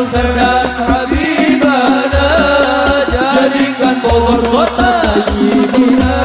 dan Habibana, jadikan Bogor kota Ibina.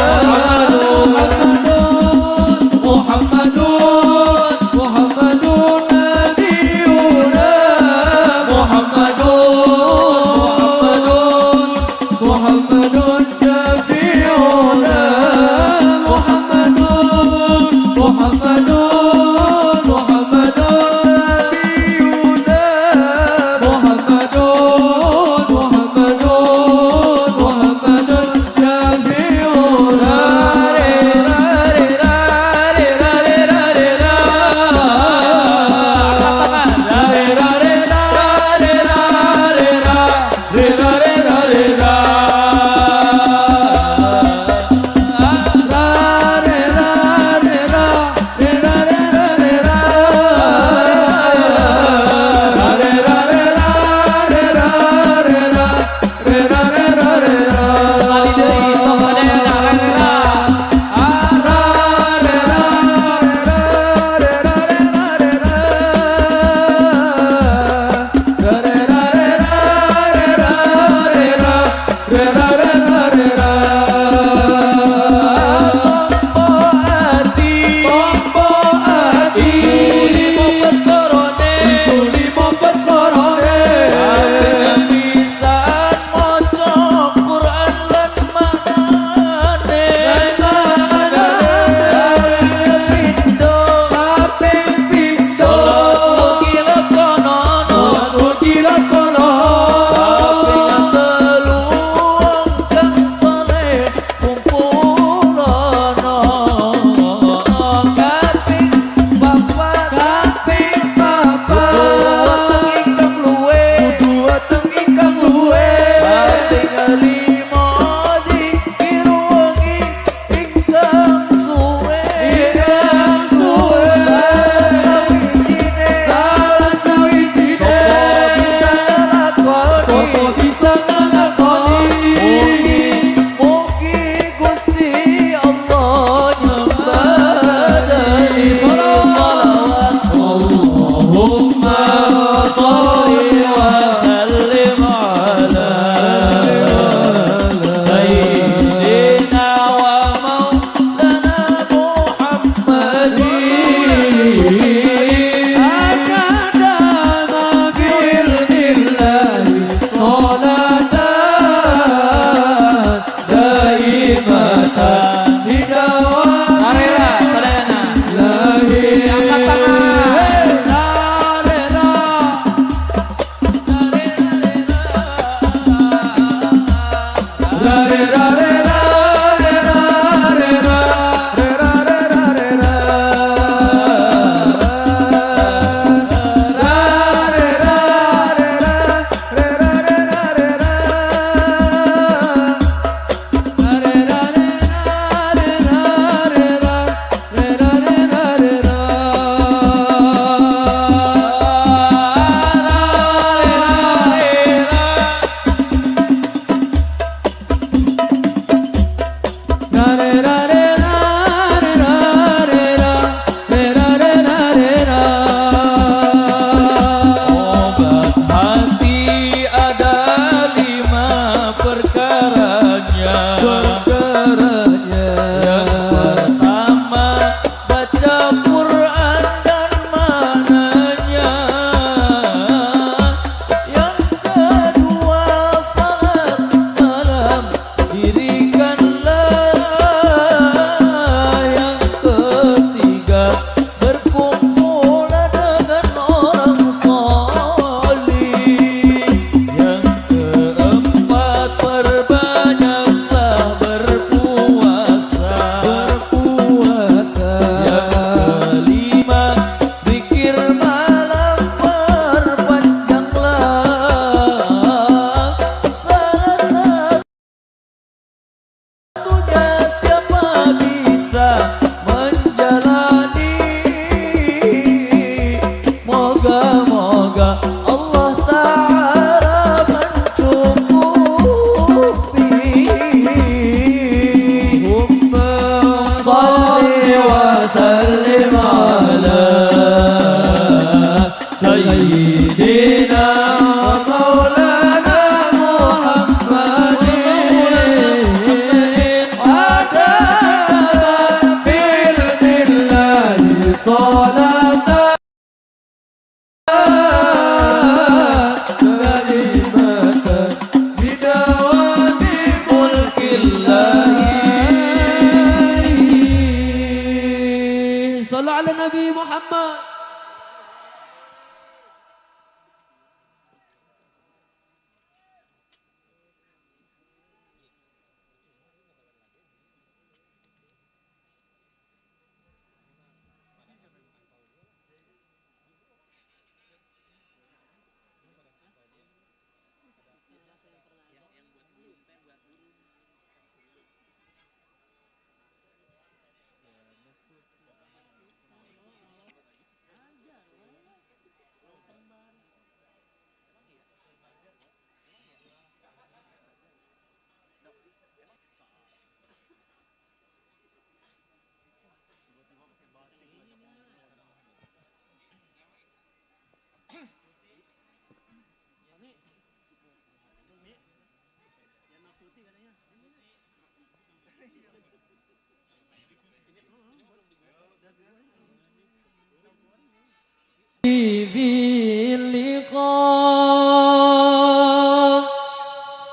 باللقاء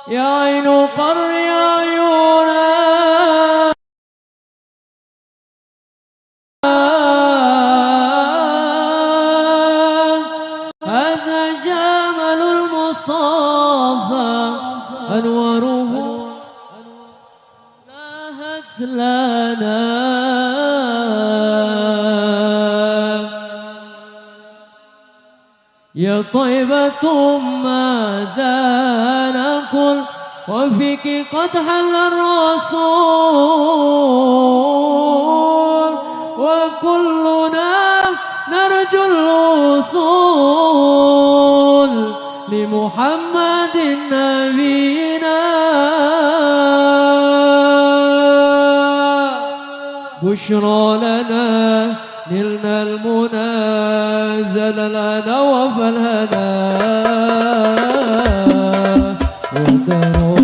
يا عين قر عيونا هذا جمال المصطفى أنواره لاهت لنا يا طيبة ماذا نقول وفيك قد حل الرسول وكلنا نرجو الوصول لمحمد نبينا بشرى لنا نلنا المنى زللنا وفلهنا والدهر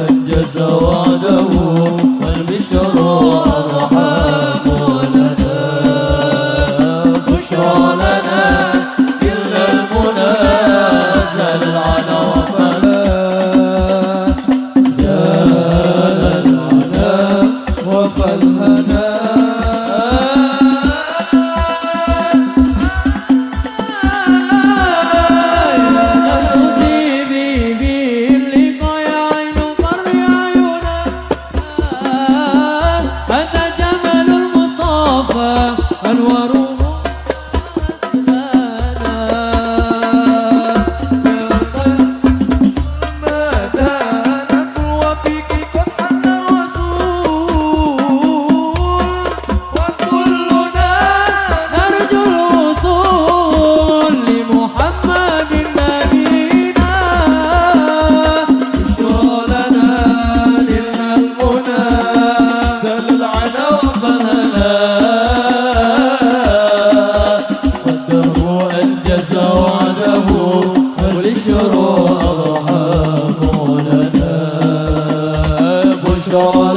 أنجز وعده والبشر أضحى مولنا بشرى لنا نلنا المنى زللنا وفلهنا زللنا وفلهنا بشرى لنا نلنا المنى زللنا وفلهنا وعده والبشر أضحى لنا بشرى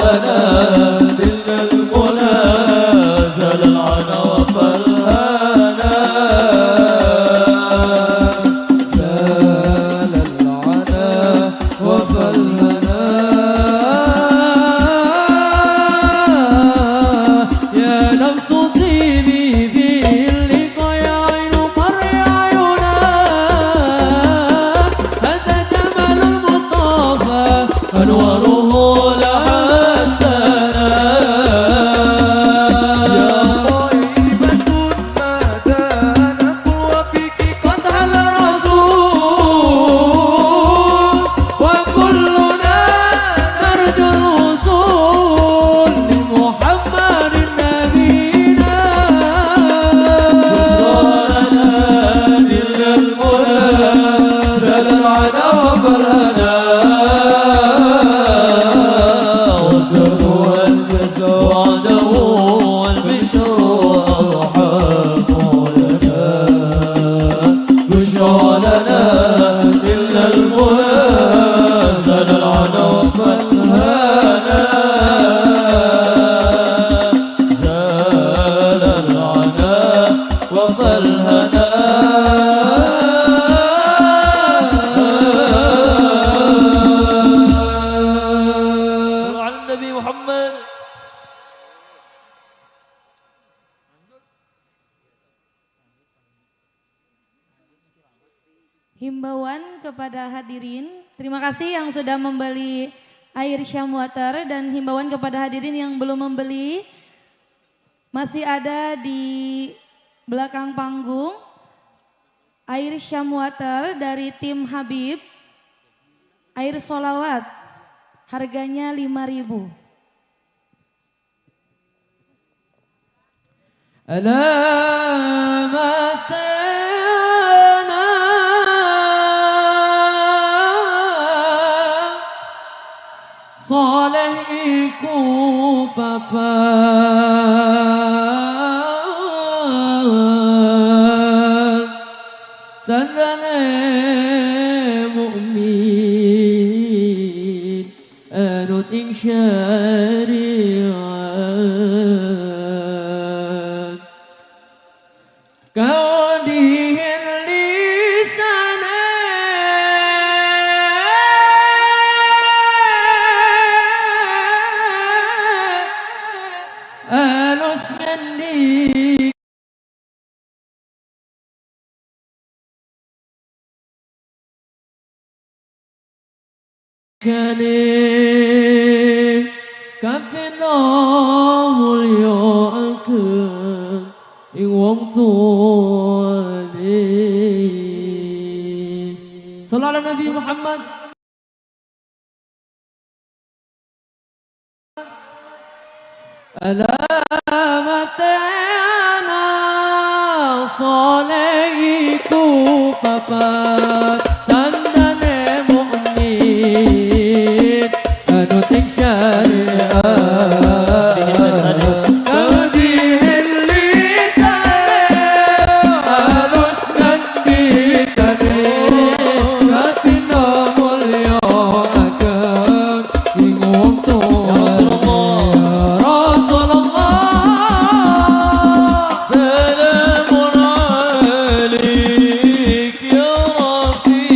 لنا كل المنى زال العنا وفلا زال العنا وفلهنا Himbauan kepada hadirin, terima kasih yang sudah membeli air Syam Water dan himbauan kepada hadirin yang belum membeli, Masih ada di belakang panggung air Syam Water dari tim Habib. Air solawat harganya 5.000. alamatana soleh iku papa tandane mukmin anut ing syariat kau dihin lisane alus ngendi kane kapteno mulya ageng ing wong tuane. Sallallahu Nabi Muhammad. Alamatana solehiku papat tandane mukmin anut ing syariat kau dihin lisane alus ngendi kane kapino mulya ageng ing wong tuane. سلام عليك يا رفيق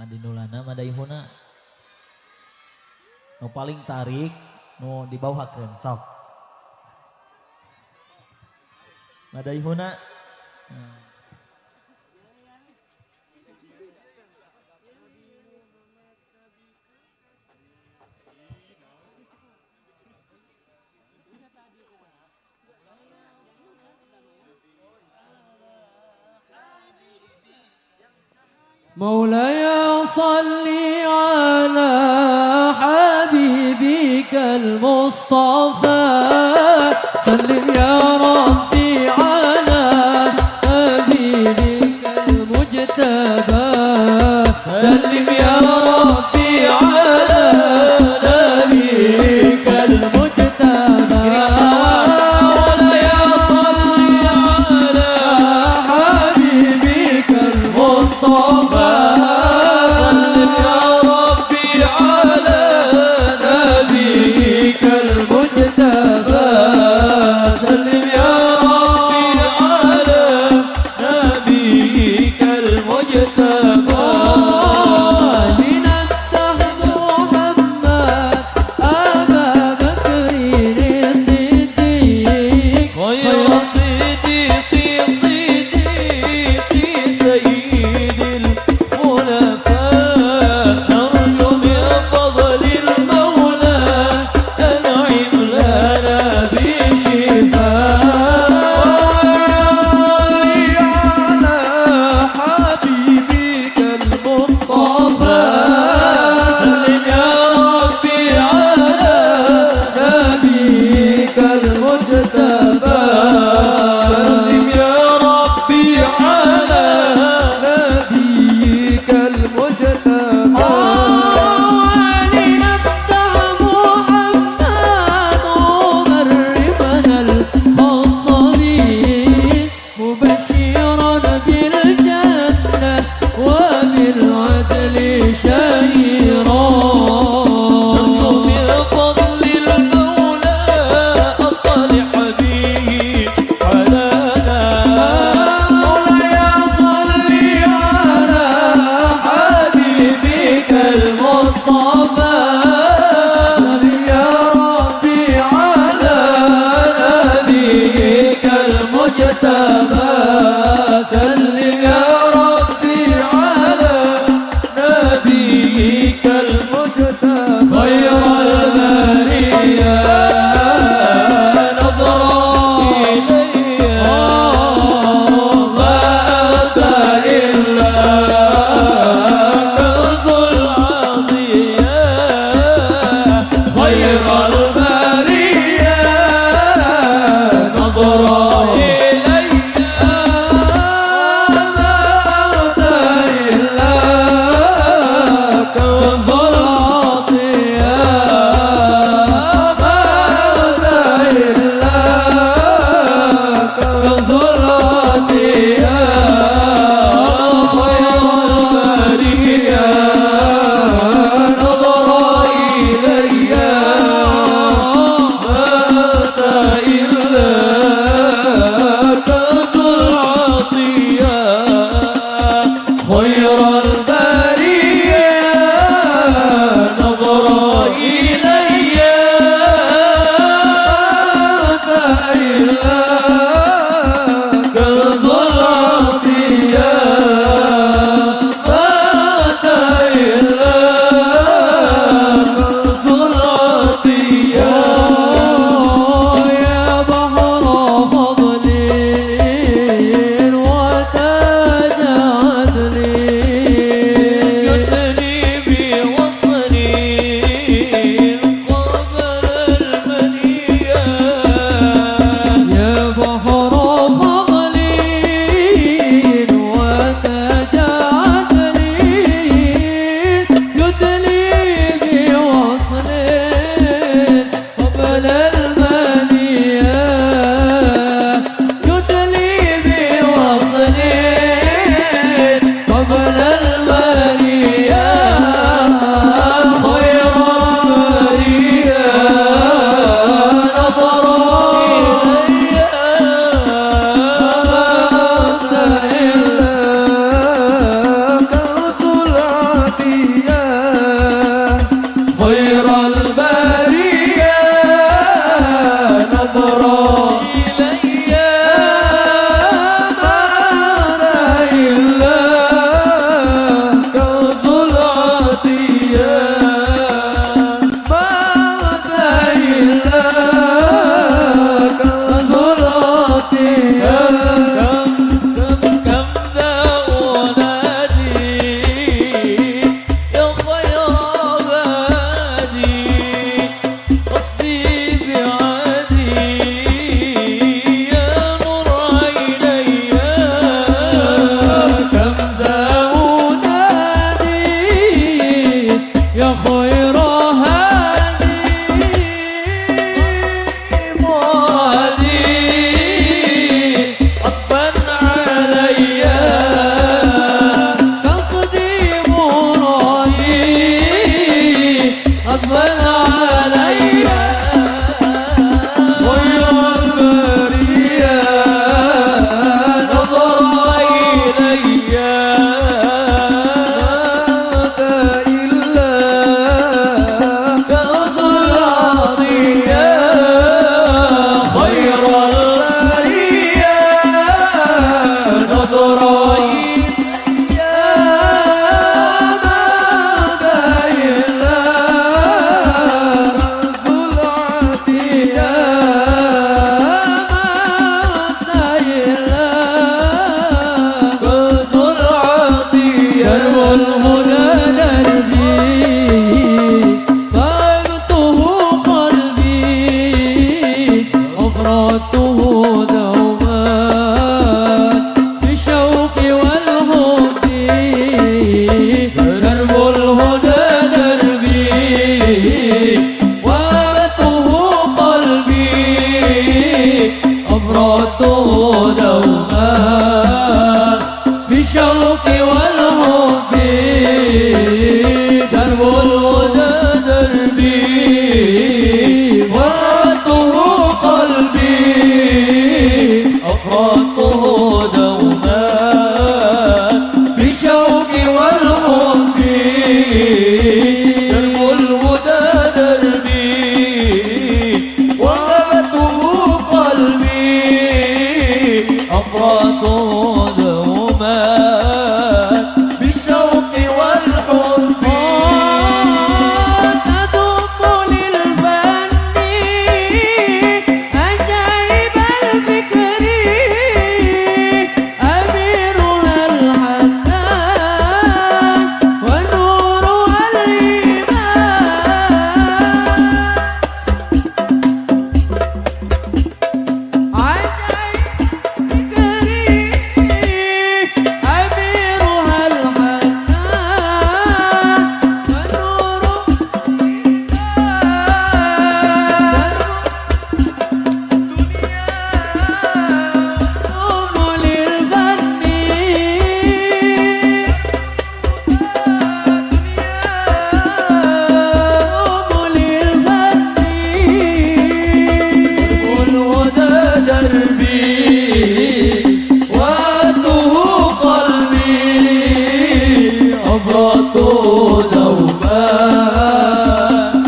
Adinulana madaihuna nu paling tarik nu dibawhakeun sok madaihuna مولاي صل على حبيبك المصطفى سلم يا ربي على حبيبك المجتبى سلم يا ربي على نبيك المجتبى مولاي صل على حبيبك المصطفى المجتبى أفرادته دوما بالشوق والحب درب الهدى دربي وأته قلبي أفرادته دوما بالشوق والحب درب الهدى دربي وأته قلبي أفرادته دوما بالشوق والحب درب الهدى دربي وأته قلبي أفرادته دوما بالشوق والحب تضم للفن عجائب الفكر أميرنا الحسان ونور الإيمان عجائب فكري أميرها الحسان ونور دوما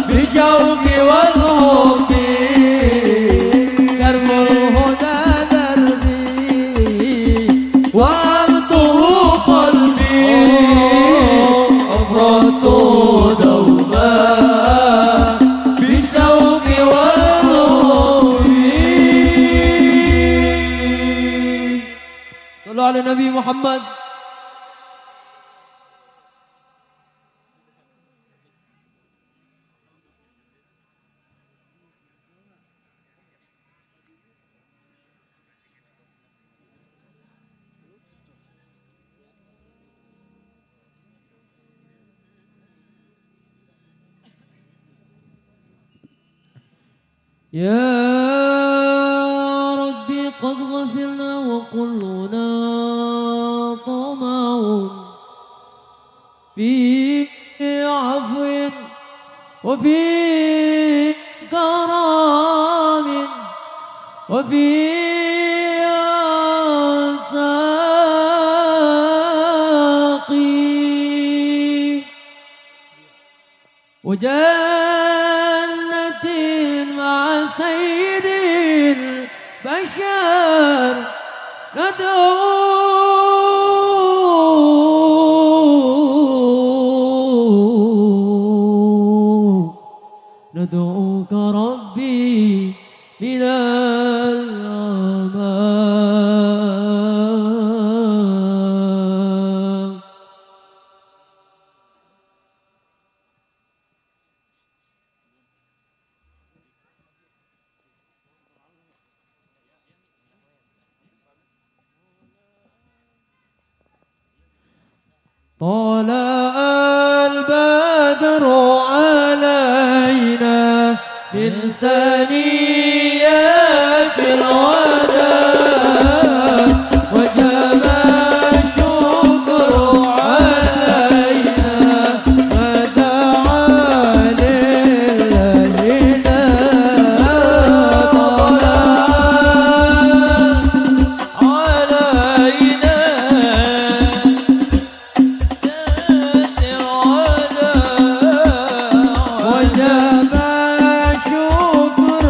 بشوق والحب درب الهدى دربي وأبته قلبي أفرادته دوما بالشوق والحب صلوا على النبي محمد. يا ربي قد غفرنا وكلنا طمع في عفو وفي كرام وفي عتاق وجنة مع سيد البشر ندعوك ربي من الأمام. طلع البدر علينا من ثنيات الوداع وجب الشكر علينا فدعا للذين طلع علينا وجب الشكر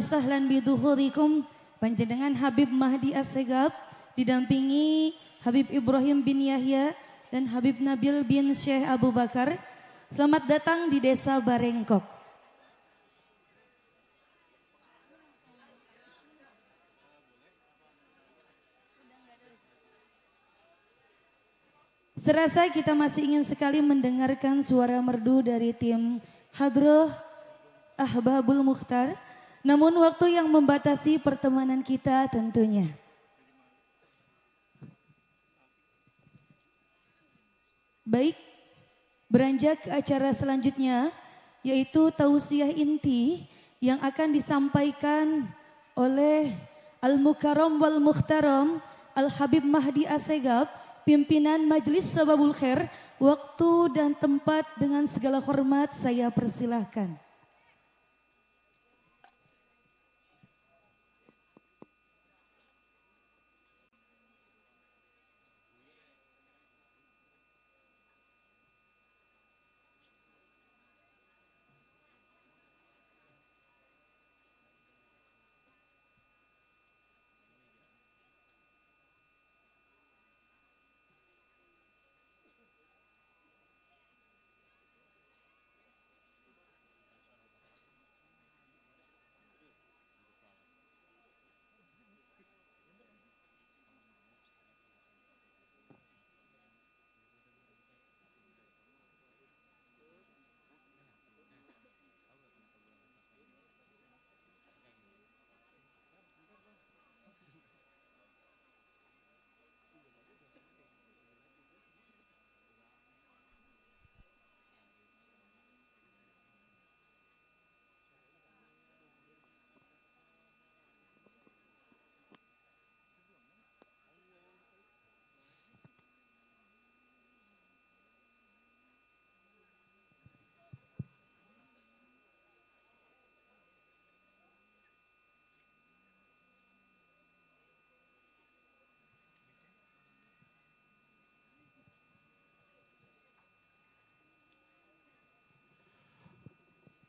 wa sahlan biduhurikum. Panjenengan Habib Mahdi Assegaf didampingi Habib Ibrahim bin Yahya dan Habib Nabil bin Syekh Abu Bakar. Selamat datang di Desa Barengkok. Serasa kita masih ingin sekali mendengarkan suara merdu dari tim Hadroh Ahbabul Mukhtar. Namun waktu yang membatasi pertemanan kita tentunya. Baik, beranjak ke acara selanjutnya yaitu tausiah inti yang akan disampaikan oleh Al-Mukarram wal Mukhtaram Al-Habib Mahdi Assegaf, pimpinan Majelis Sababul Khair. Waktu dan tempat dengan segala hormat saya persilahkan.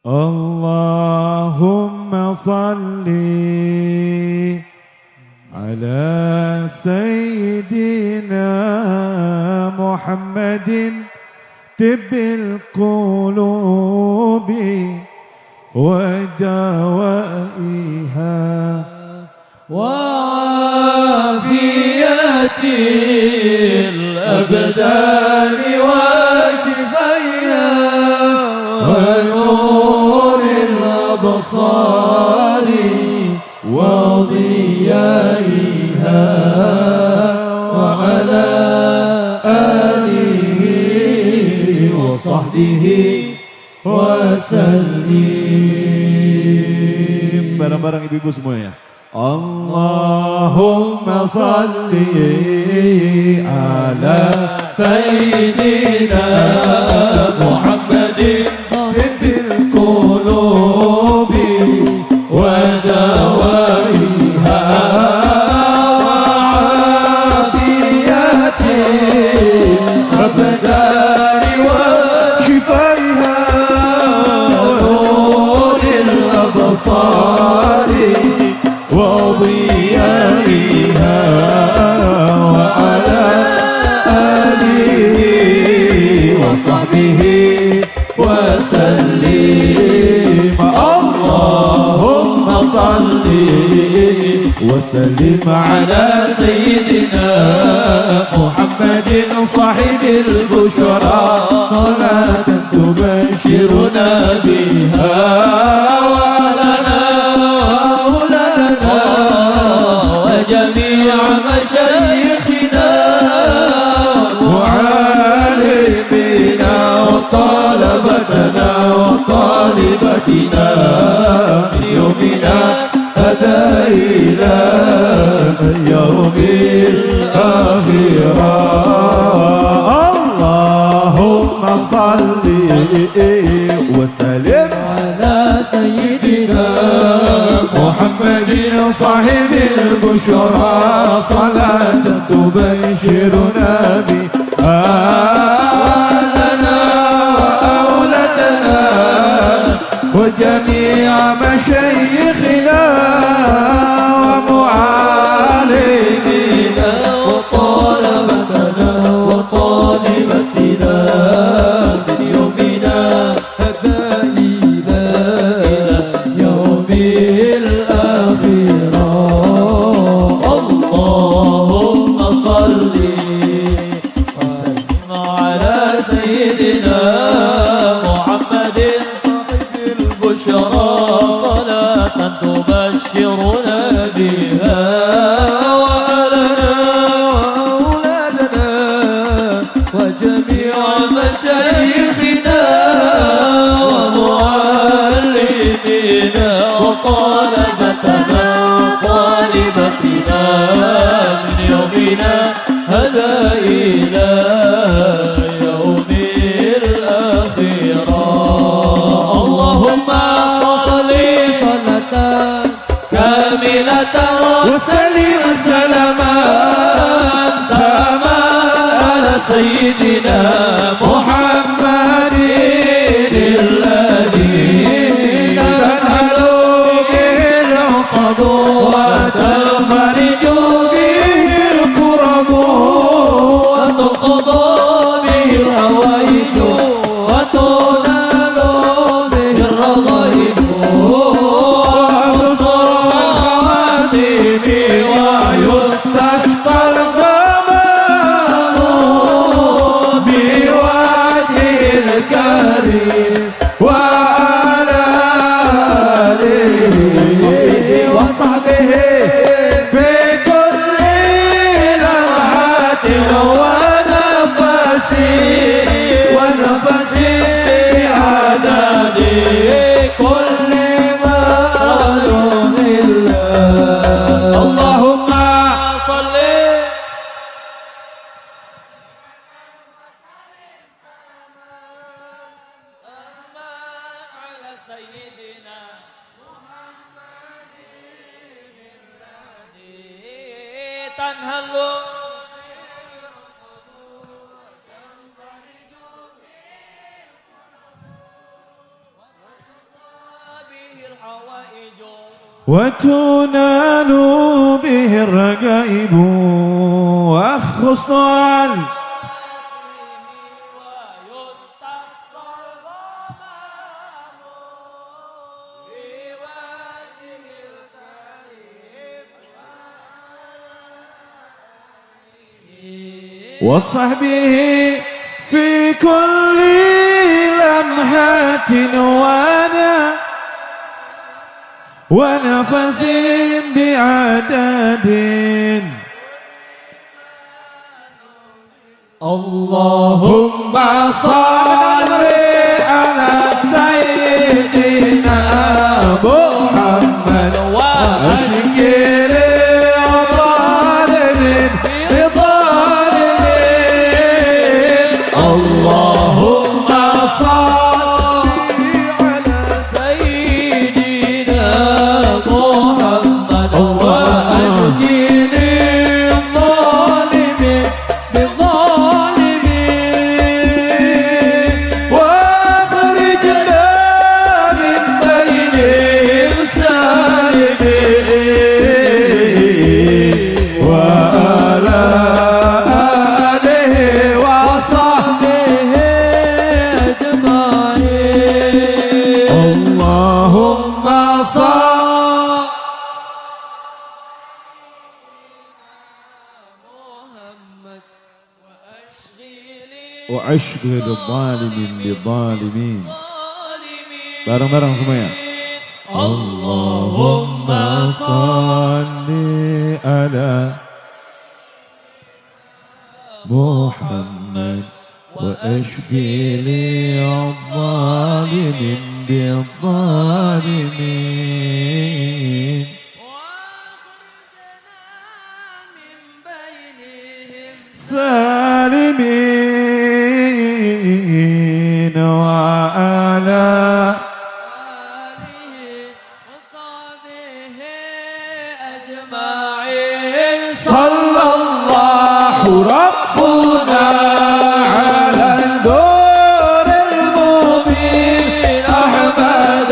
Allahumma salli ala Sayyidina Muhammadin tibbil qulubi wa dawaiha wa afiyatil abdani wa shifaiha الأبصار وضيائها وعلى آله وصحبه وسلم. Bareng-bareng ibu-ibu semuanya. Allahumma salli ala Sayyidina Muhammadin tibbil qulubi ودوائها وعافية الأبدان وشفائها ونور الأبصار وضيائها وعلى آله وصحبه وسلم. اللهم صل وسلم على سيدنا محمد صاحب البشرى صلاة تبشرنا بها ولنا وأولادنا وجميع مشايخنا وعالمنا وطلبتنا وطالبتنا من يومنا هدى إلى يوم الآخرة. اللهم صل وسلم على سيدنا محمد صاحب البشرى صلاة تبشرنا بها ولنا وأولادنا وجميع مشايخنا ومعالمينا وطلبتنا وطالبتنا من يومنا هذا إلى يوم الآخرة. اللهم صل وسلم على سيدنا محمد صاحب البشرى صلاة تبشرنا بها وأهلنا وأولادنا وجميع مشايخنا ومعلمينا وطلبتنا وطالبتنا من يومنا هذا إلى يوم الآخرة. اللهم صل صلاة كاملة وسلم سلاما تاما على سيدنا محمد الذي تنهل به العقد وتنفرج به الكرب وتقضى به الحوائج وتنال به الرغائب وحسن الخواتم ويستشقى الغمام بوجه الكريم وعلى آله وصحبه في كل لمحة ونفس بعدد كل ما يوم الله. اللهم صل على سيدنا محمد الذي تنهل به الحوائج وتنال به الرقائب واخص عن ويستسقى الغمام بوجه الكريم وصحبه في كل لمحة ونفس بعدد. اللهم صل على سيدنا محمد وأشكر الظالمين بظالمين. اللهم صل على سيدنا محمد وأشكر الظالمين بالظالمين واخرجنا من بينهم سالمين وعلى آله وصحبه أجمعين. اللهم صل محمد وأشغل الظالمين بالظالمين. الظالمين bareng-bareng semuanya. اللهم صل على محمد وأشغل الظالمين بالظالمين. سالمين وعلى صلى الله ربنا على النور المبين أحمد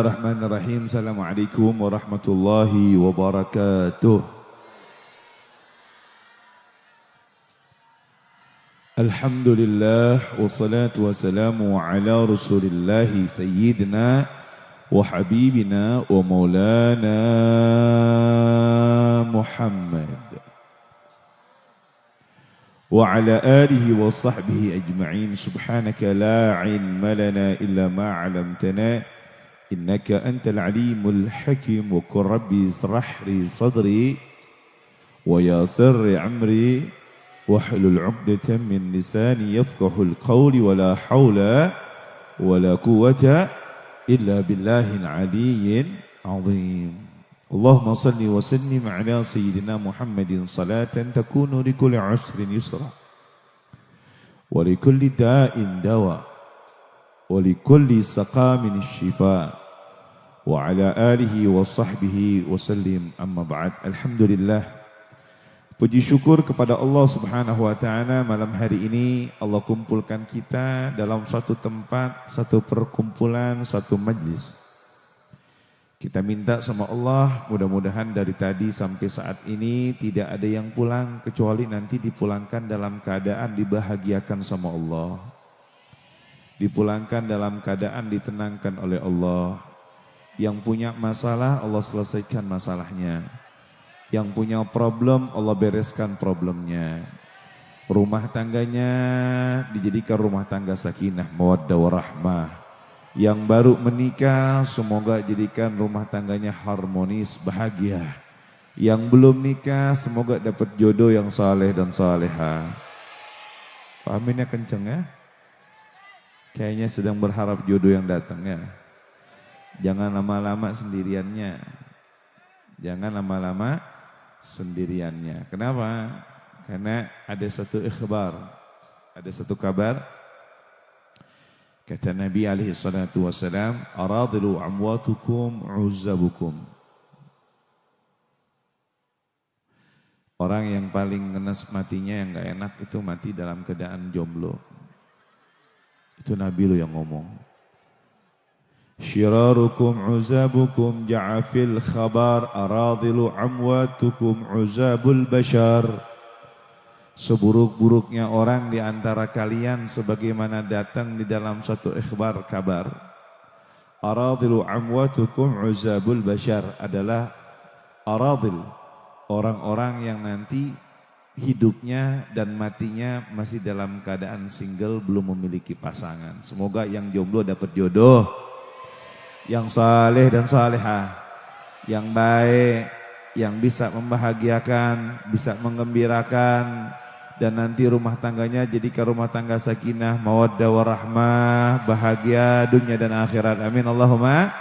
Bismillahirrahmanirrahim. Assalamualaikum warahmatullahi wabarakatuh. Alhamdulillah wassalatu wassalamu ala Rasulillahi sayyidina wa habibina wa maulana Muhammad wa ala alihi wa sahbihi ajma'in. Subhanaka la ilma lana illa ma 'allamtana innaka antal alimul hakim. Wa qur rabbi israh li sadri wa yassir li amri wahlul 'uqdatam min lisani yafqahul qawli wa la haula wa la quwwata illa billahil aliyyil azim. Allahumma salli wa sallim ala sayyidina Muhammadin salatan takunu likulli 'usrin yusra wa likulli da'in dawa wa likulli saqamin shifa wa ala alihi wa sahbihi wa sallim. Amma ba'd. Alhamdulillah, puji syukur kepada Allah Subhanahu wa taala, malam hari ini Allah kumpulkan kita dalam satu tempat, satu perkumpulan, satu majlis. Kita minta sama Allah, mudah-mudahan dari tadi sampai saat ini tidak ada yang pulang kecuali nanti dipulangkan dalam keadaan dibahagiakan sama Allah. Dipulangkan dalam keadaan ditenangkan oleh Allah. Yang punya masalah Allah selesaikan masalahnya. Yang punya problem Allah bereskan problemnya. Rumah tangganya dijadikan rumah tangga sakinah, mawaddah warahmah. Yang baru menikah semoga jadikan rumah tangganya harmonis, bahagia. Yang belum nikah semoga dapat jodoh yang saleh dan saleha. Aminnya kenceng ya. Kayaknya sedang berharap jodoh yang datang ya. Jangan lama-lama sendiriannya. Jangan lama-lama sendiriannya. Kenapa? Karena ada satu ikhbar, ada satu kabar. Kata Nabi alaihi salatu wassalam, aradilu amwatukum uzabukum. Orang yang paling ngenes matinya, yang gak enak itu mati dalam keadaan jomblo. Itu Nabi lo yang ngomong. Syirarukum uzabukum ja'afil khabar aradilu amwatukum uzabul bashar. Seburuk-buruknya orang di antara kalian sebagaimana datang di dalam satu ikhbar kabar. Aradilu amwatukum uzabul bashar adalah aradil, orang-orang yang nanti hidupnya dan matinya masih dalam keadaan single, belum memiliki pasangan. Semoga yang jomblo dapat jodoh, yang saleh dan salehah, yang baik, yang bisa membahagiakan, bisa menggembirakan, dan nanti rumah tangganya jadikan rumah tangga sakinah, mawaddah warahmah, bahagia dunia dan akhirat. Amin Allahumma.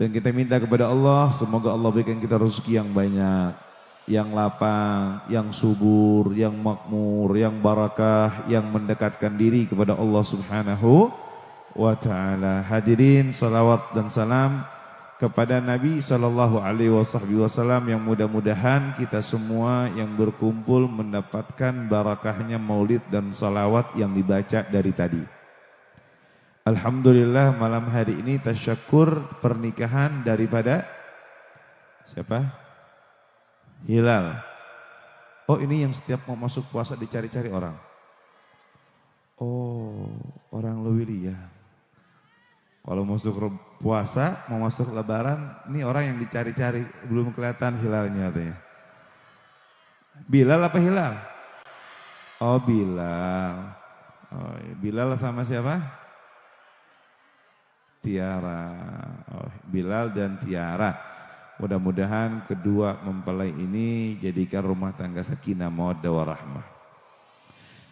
Dan kita minta kepada Allah, semoga Allah berikan kita rezeki yang banyak, yang lapang, yang subur, yang makmur, yang barakah, yang mendekatkan diri kepada Allah Subhanahu wa ta'ala. Hadirin, salawat dan salam kepada Nabi SAW yang mudah-mudahan kita semua yang berkumpul mendapatkan barakahnya maulid dan salawat yang dibaca dari tadi. Alhamdulillah, malam hari ini tasyakur pernikahan daripada siapa? Hilal. Oh, ini yang setiap mau masuk puasa dicari-cari orang. Oh, orang Lewili ya. Kalau masuk puasa, mau masuk lebaran, ini orang yang dicari-cari, belum kelihatan hilalnya katanya. Bilal apa Hilal? Oh, Bilal. Oh, Bilal sama siapa? Tiara. Oh, Bilal dan Tiara. Mudah-mudahan kedua mempelai ini jadikan rumah tangga sakinah mawaddah warahmah.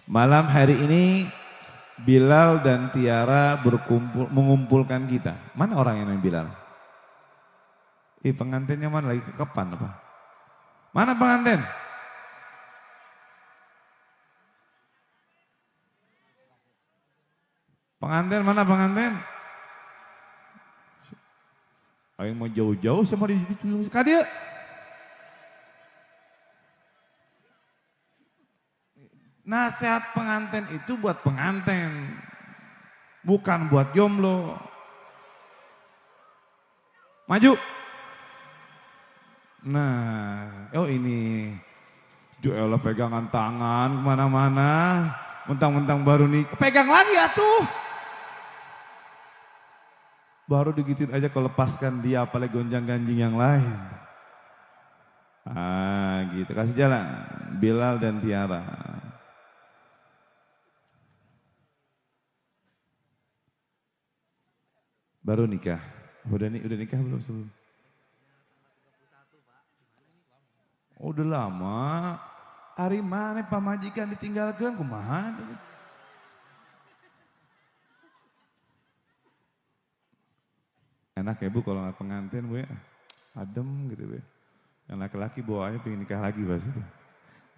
Malam hari ini Bilal dan Tiara mengumpulkan kita. Mana orang yang namanya Bilal? Pengantinnya mana, lagi kekepan apa? Mana pengantin? Pengantin mana pengantin? Ayo mau jauh-jauh sama di situ. Kadia. Nasihat pengantin itu buat pengantin, bukan buat jomblo. Maju. Nah, oh ini. Juela pegangan tangan kemana-mana. Mentang-mentang baru nikah. Pegang lagi atuh. Baru digituin aja kalau lepaskan dia apalagi gonjang-ganjing yang lain. Ah gitu, kasih jalan. Bilal dan Tiara. Baru nikah. Udah nikah belum sebelum? Oh, udah lama. Hari mana pamajikan ditinggalkan kumaha? Enak ya Bu kalau nggak pengantin Bu ya. Adem gitu Bu. Yang laki-laki bawaannya pengen nikah lagi pasti.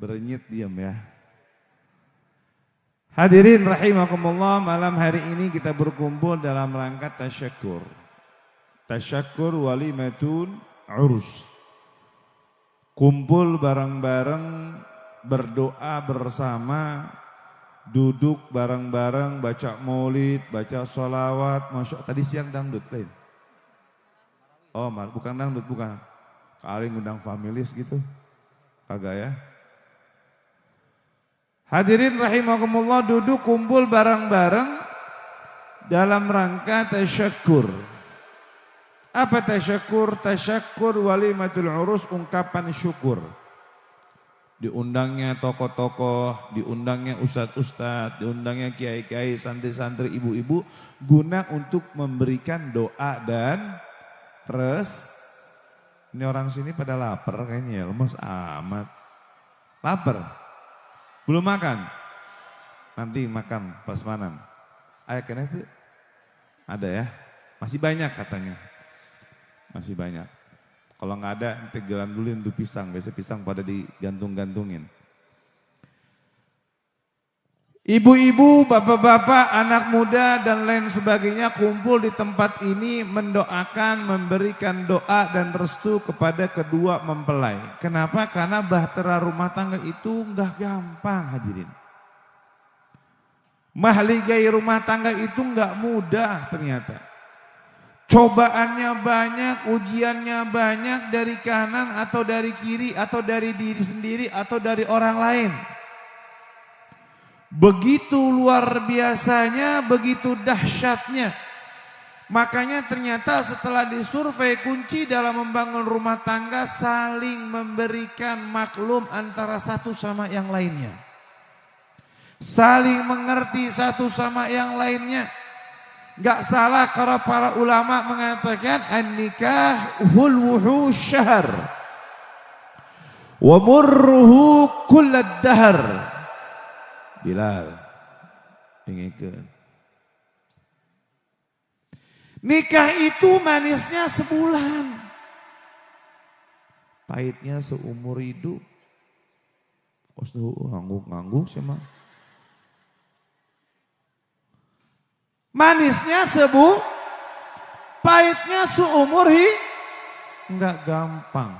Berenyit diam ya. Hadirin rahimakumullah, malam hari ini kita berkumpul dalam rangka tasyakur. Tasyakur walimatun urus. Kumpul bareng-bareng, berdoa bersama, duduk bareng-bareng, baca maulid, baca sholawat. Masya Allah, tadi siang dangdut lain. Oh bukan dangdut, bukan. Kali ngundang familis gitu. Kagak ya. Hadirin rahimakumullah, duduk kumpul bareng-bareng dalam rangka tasyakur. Apa tasyakur? Tasyakur walimatul urus, ungkapan syukur. Diundangnya tokoh-tokoh, diundangnya ustadz-ustadz, diundangnya kiai-kiai, santri-santri, ibu-ibu, guna untuk memberikan doa dan Ini orang sini pada lapar kayaknya ya, lemes amat. Lapar? Belum makan? Nanti makan prasmanan. Ayo kena itu? Ada ya? Masih banyak katanya. Masih banyak. Kalau nggak ada, nanti jalan dulu untuk pisang. Biasanya pisang pada digantung-gantungin. Ibu-ibu, bapak-bapak, anak muda dan lain sebagainya kumpul di tempat ini mendoakan, memberikan doa dan restu kepada kedua mempelai. Kenapa? Karena bahtera rumah tangga itu nggak gampang hadirin. Mahligai rumah tangga itu nggak mudah ternyata. Cobaannya banyak, ujiannya banyak dari kanan atau dari kiri atau dari diri sendiri atau dari orang lain. Begitu luar biasanya, begitu dahsyatnya. Makanya ternyata setelah disurvei kunci dalam membangun rumah tangga saling memberikan maklum antara satu sama yang lainnya. Saling mengerti satu sama yang lainnya. Gak salah kalau para ulama mengatakan an-nikah hulwuhu syahr wa murruhu kullad dahr. Bilal, ingatkan. Nikah itu manisnya sebulan, pahitnya seumur hidup. Kos ngangguk sama. Manisnya pahitnya seumur hidup. Enggak gampang,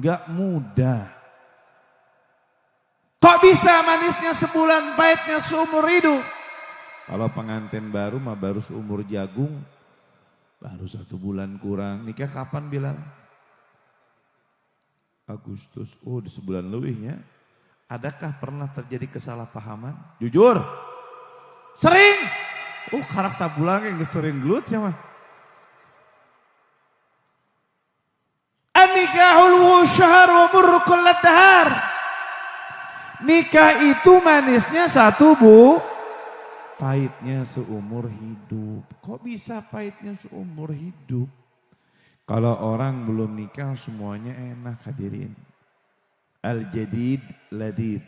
enggak mudah. Kok bisa manisnya sebulan, pahitnya seumur hidup? Kalau pengantin baru mah baru seumur jagung, baru 1 bulan kurang. Nikah kapan Bilal? Agustus. Oh, di sebulan lebihnya. Adakah pernah terjadi kesalahpahaman? Jujur? Sering. Karak sabulan yang sering gelut ya mah. An-nikahul syahr wa murru kullad dahr. Nikah itu manisnya 1 Bu, pahitnya seumur hidup. Kok bisa pahitnya seumur hidup? Kalau orang belum nikah semuanya enak hadirin. Al-jadid ladid.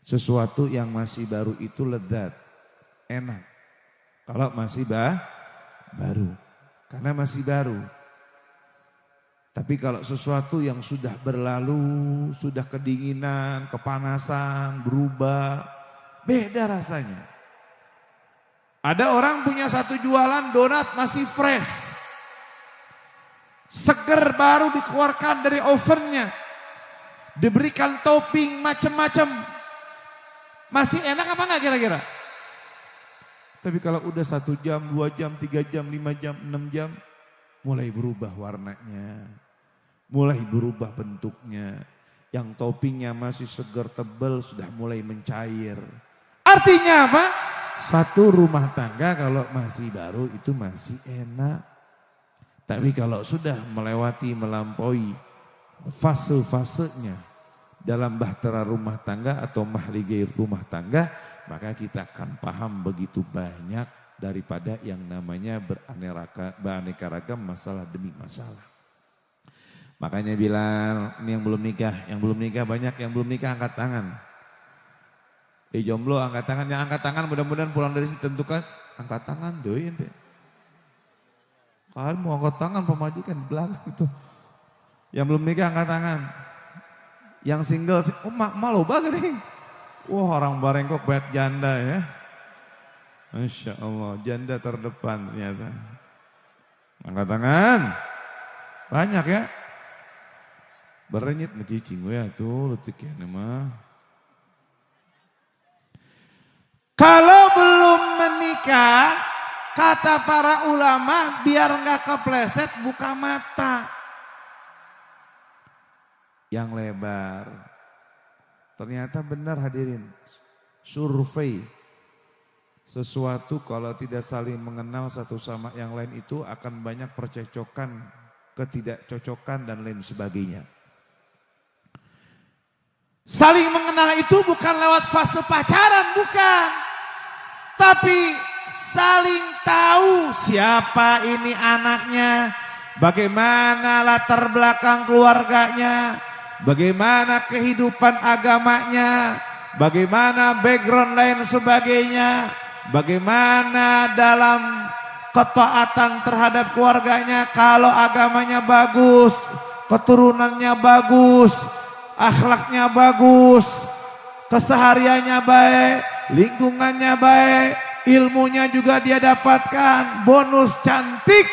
Sesuatu yang masih baru itu lezat, enak. Kalau masih baru, karena masih baru. Tapi kalau sesuatu yang sudah berlalu, sudah kedinginan, kepanasan, berubah, beda rasanya. Ada orang punya 1 jualan donat masih fresh. Seger baru dikeluarkan dari ovennya. Diberikan topping macam-macam. Masih enak apa enggak kira-kira? Tapi kalau udah 1 jam, 2 jam, 3 jam, 5 jam, 6 jam, mulai berubah warnanya, mulai berubah bentuknya. Yang toppingnya masih segar tebal sudah mulai mencair. Artinya apa? Satu rumah tangga kalau masih baru itu masih enak. Tapi kalau sudah melampaui fase-fasenya dalam bahtera rumah tangga atau mahligai rumah tangga, maka kita akan paham begitu banyak daripada yang namanya beraneka ragam masalah demi masalah. Makanya bilang, ini yang belum nikah banyak, yang belum nikah angkat tangan. Jomblo angkat tangan, yang angkat tangan mudah-mudahan pulang dari sini tentukan angkat tangan doi ente. Kalian mau angkat tangan pemajikan di belakang itu. Yang belum nikah angkat tangan. Yang single, oh malu banget nih. Wah orang Barengkok banyak janda ya. Masya Allah, janda terdepan ternyata. Angkat tangan. Banyak ya. Berenyit ngecicing gue ya tuh letiknya mah. Kalau belum menikah, kata para ulama biar nggak kepleset buka mata. Yang lebar. Ternyata benar hadirin. Survei. Sesuatu kalau tidak saling mengenal satu sama yang lain itu akan banyak percekcokan, ketidakcocokan dan lain sebagainya. Saling mengenal itu bukan lewat fase pacaran, bukan. Tapi saling tahu siapa ini anaknya, bagaimana latar belakang keluarganya, bagaimana kehidupan agamanya, bagaimana background lain sebagainya, bagaimana dalam ketaatan terhadap keluarganya, kalau agamanya bagus, keturunannya bagus, akhlaknya bagus, kesehariannya baik, lingkungannya baik, ilmunya juga dia dapatkan, bonus cantik.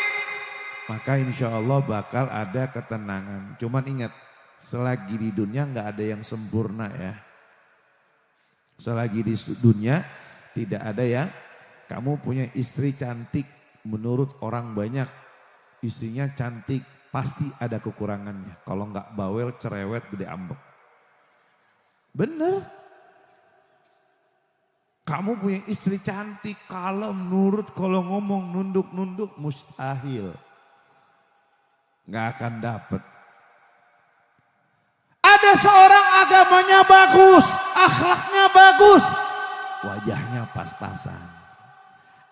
Maka insya Allah bakal ada ketenangan. Cuman ingat, selagi di dunia nggak ada yang sempurna ya. Selagi di dunia tidak ada yang, kamu punya istri cantik menurut orang banyak, istrinya cantik, pasti ada kekurangannya. Kalau nggak bawel, cerewet, gede ambek. Bener. Kamu punya istri cantik, kalem, nurut, kalau ngomong nunduk-nunduk, mustahil. Nggak akan dapet. Ada seorang agamanya bagus, akhlaknya bagus, wajahnya pas-pasan.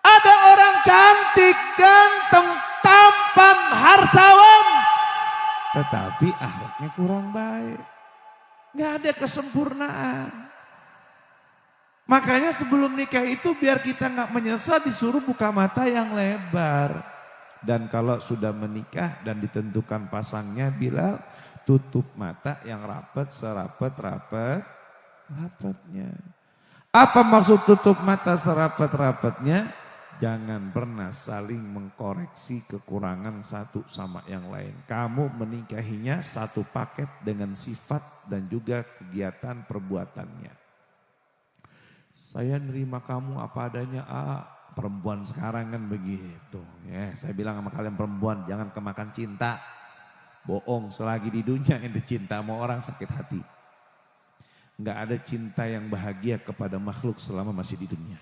Ada orang cantik, ganteng, tampan, hartawan, tetapi akhlaknya kurang baik. Nggak ada kesempurnaan. Makanya sebelum nikah itu biar kita nggak menyesal disuruh buka mata yang lebar. Dan kalau sudah menikah dan ditentukan pasangnya, Bilal tutup mata yang rapat rapatnya. Apa maksud tutup mata serapat-rapatnya? Jangan pernah saling mengkoreksi kekurangan satu sama yang lain. Kamu menikahinya satu paket dengan sifat dan juga kegiatan perbuatannya. Saya nerima kamu apa adanya, perempuan sekarang kan begitu. Ya, saya bilang sama kalian perempuan, jangan kemakan cinta. Bohong, selagi di dunia ente cinta sama orang sakit hati. Enggak ada cinta yang bahagia kepada makhluk selama masih di dunia.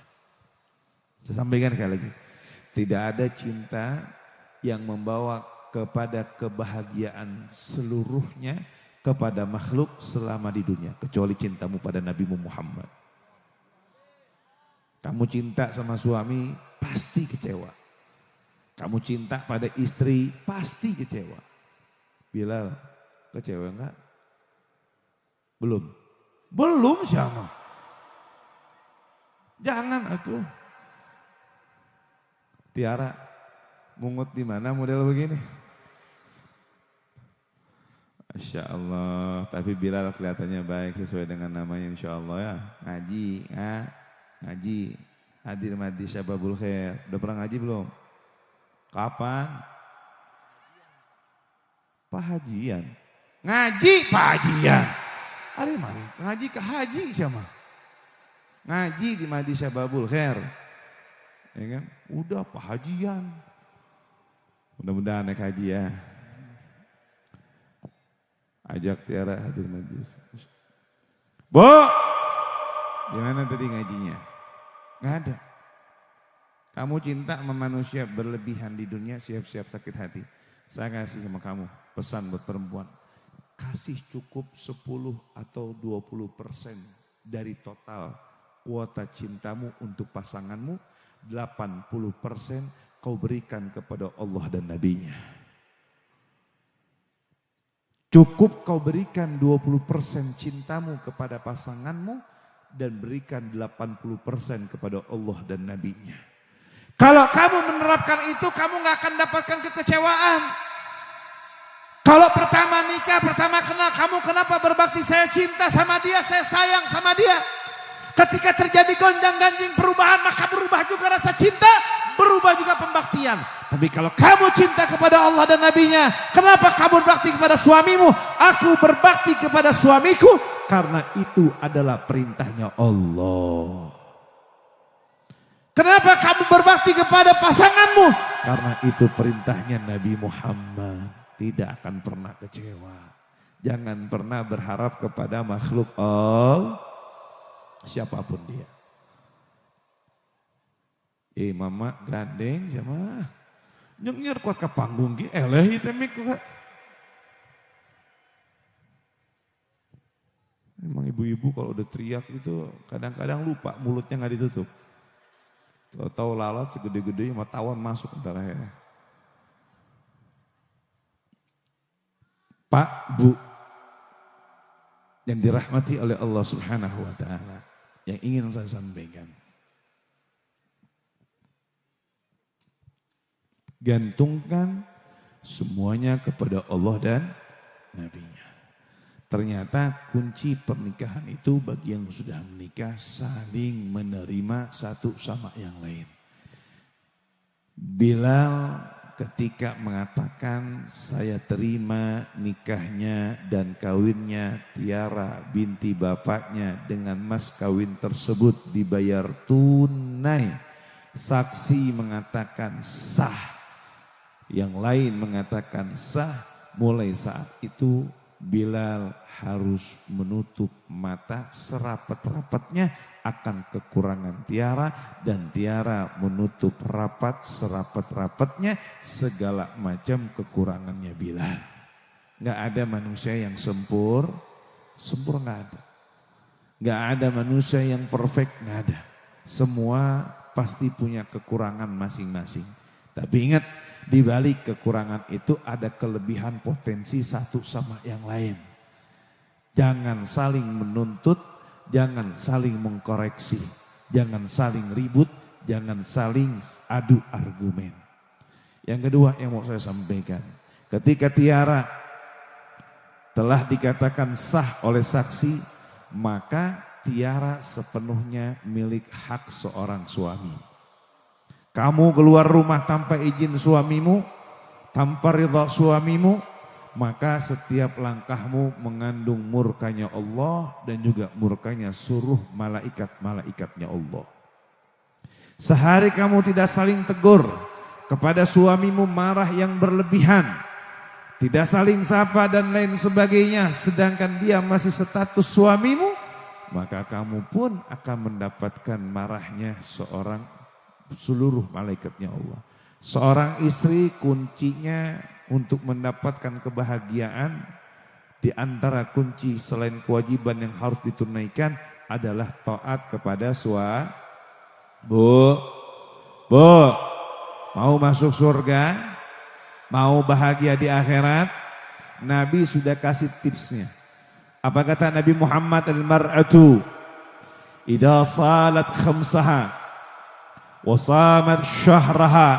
Saya sampaikan sekali lagi, tidak ada cinta yang membawa kepada kebahagiaan seluruhnya kepada makhluk selama di dunia. Kecuali cintamu pada Nabi Muhammad. Kamu cinta sama suami, pasti kecewa. Kamu cinta pada istri, pasti kecewa. Bilal, kecewa enggak? Belum. Belum siapa? Jangan atuh. Tiara, mungut di mana model begini? Masya Allah, tapi Bilal kelihatannya baik sesuai dengan namanya insya Allah ya. Ngaji, hadir majlis Syababul Khair. Udah pernah ngaji belum? Kapan? Pahajian. Ngaji pahajian. Ari mari, ngaji ke haji siapa? Ngaji di majlis Syababul Khair. Ya kan? Udah pahajian. Mudah-mudahan naik haji ya. Ajak Tiara hadir majlis. Bu, gimana tadi ngajinya? Nggak ada. Kamu cinta sama manusia berlebihan di dunia, siap-siap sakit hati. Saya kasih sama kamu pesan buat perempuan. Kasih cukup 10 atau 20% dari total kuota cintamu untuk pasanganmu. 80% kau berikan kepada Allah dan Nabi-Nya. Cukup kau berikan 20% cintamu kepada pasanganmu dan berikan 80% kepada Allah dan Nabi-Nya. Kalau kamu menerapkan itu, kamu gak akan dapatkan kekecewaan. Kalau pertama nikah, pertama kenal, kamu kenapa berbakti? Saya cinta sama dia, saya sayang sama dia. Ketika terjadi gonjang-ganjing perubahan, maka berubah juga rasa cinta, berubah juga pembaktian. Tapi kalau kamu cinta kepada Allah dan Nabi-Nya, kenapa kamu berbakti kepada suamimu? Aku berbakti kepada suamiku karena itu adalah perintahnya Allah. Kenapa kamu berbakti kepada pasanganmu? Karena itu perintahnya Nabi Muhammad. Tidak akan pernah kecewa. Jangan pernah berharap kepada makhluk Allah. Siapapun dia. Mama gandeng sama. Nyengir kuat ke panggung. Eleh itemik kok. Memang ibu-ibu kalau udah teriak itu kadang-kadang lupa mulutnya gak ditutup. Tahu lalat segede-gede sama tawon masuk antara ya. Pak, Bu, yang dirahmati oleh Allah Subhanahu wa Ta'ala, yang ingin saya sampaikan, gantungkan semuanya kepada Allah dan Nabi-Nya. Ternyata kunci pernikahan itu bagi yang sudah menikah saling menerima satu sama yang lain. Bilal ketika mengatakan saya terima nikahnya dan kawinnya Tiara binti bapaknya dengan mas kawin tersebut dibayar tunai. Saksi mengatakan sah, yang lain mengatakan sah. Mulai saat itu Bilal harus menutup mata serapat-rapatnya akan kekurangan Tiara dan Tiara menutup rapat serapat-rapatnya segala macam kekurangannya Bilal. Gak ada manusia yang sempurna gak ada. Gak ada manusia yang perfect, gak ada. Semua pasti punya kekurangan masing-masing. Tapi ingat, di balik kekurangan itu ada kelebihan potensi satu sama yang lain. Jangan saling menuntut, jangan saling mengkoreksi, jangan saling ribut, jangan saling adu argumen. Yang kedua yang mau saya sampaikan, ketika Tiara telah dikatakan sah oleh saksi, maka Tiara sepenuhnya milik hak seorang suami. Kamu keluar rumah tanpa izin suamimu, tanpa ridha suamimu, maka setiap langkahmu mengandung murkanya Allah dan juga murkanya suruh malaikat-malaikatnya Allah. Sehari kamu tidak saling tegur kepada suamimu, marah yang berlebihan, tidak saling sapa dan lain sebagainya, sedangkan dia masih status suamimu, maka kamu pun akan mendapatkan marahnya seluruh malaikatnya Allah. Seorang istri kuncinya untuk mendapatkan kebahagiaan, di antara kunci selain kewajiban yang harus ditunaikan adalah taat kepada suami. Bu, mau masuk surga, mau bahagia di akhirat, Nabi sudah kasih tipsnya. Apa kata Nabi Muhammad? Al-mar'atu idza salat khamsaha وصامت شهرها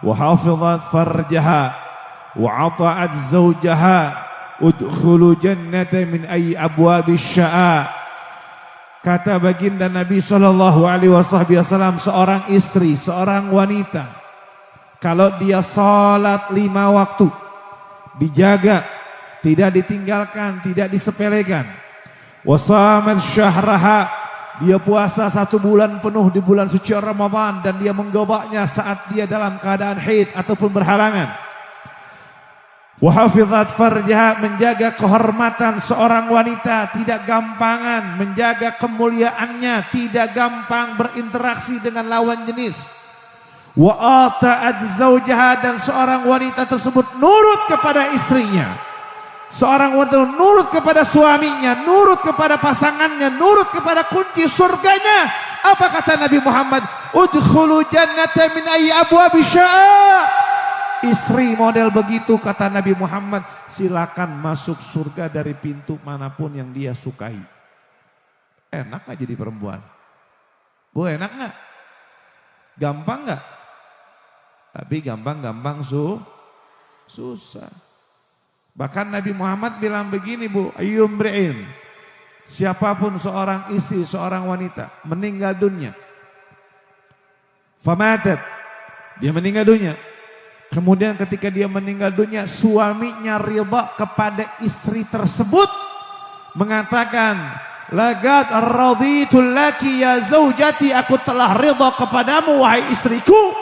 وحفظت فرجها وعطأت زوجها ادخلوا جنة من أي أبواب الشاء. Kata baginda Nabi SAW, seorang istri, seorang wanita, kalau dia salat 5 waktu, dijaga, tidak ditinggalkan, tidak disepelekan, wasamat syahraha, Dia puasa 1 bulan penuh di bulan suci Ramadan dan dia menggobaknya saat dia dalam keadaan haid ataupun berhalangan. Wahafizat farjaha, menjaga kehormatan seorang wanita, tidak gampangan, menjaga kemuliaannya, tidak gampang berinteraksi dengan lawan jenis. Wa ata'at zaujaha, dan seorang wanita tersebut nurut kepada istrinya. Seorang wanita nurut kepada suaminya, nurut kepada pasangannya, nurut kepada kunci surganya. Apa kata Nabi Muhammad? Udkhulu jannata min ayyi abwabi syaa. Istri model begitu kata Nabi Muhammad, silakan masuk surga dari pintu manapun yang dia sukai. Enak gak jadi perempuan? Bu, enak gak? Gampang gak? Tapi gampang-gampang susah. Bahkan Nabi Muhammad bilang begini, Bu, ayyumri'in, siapapun seorang istri, seorang wanita meninggal dunia, famatat, dia meninggal dunia, kemudian ketika dia meninggal dunia suaminya ridha kepada istri tersebut, mengatakan, laqad raditu laki ya zaujati, aku telah ridha kepadamu wahai istriku,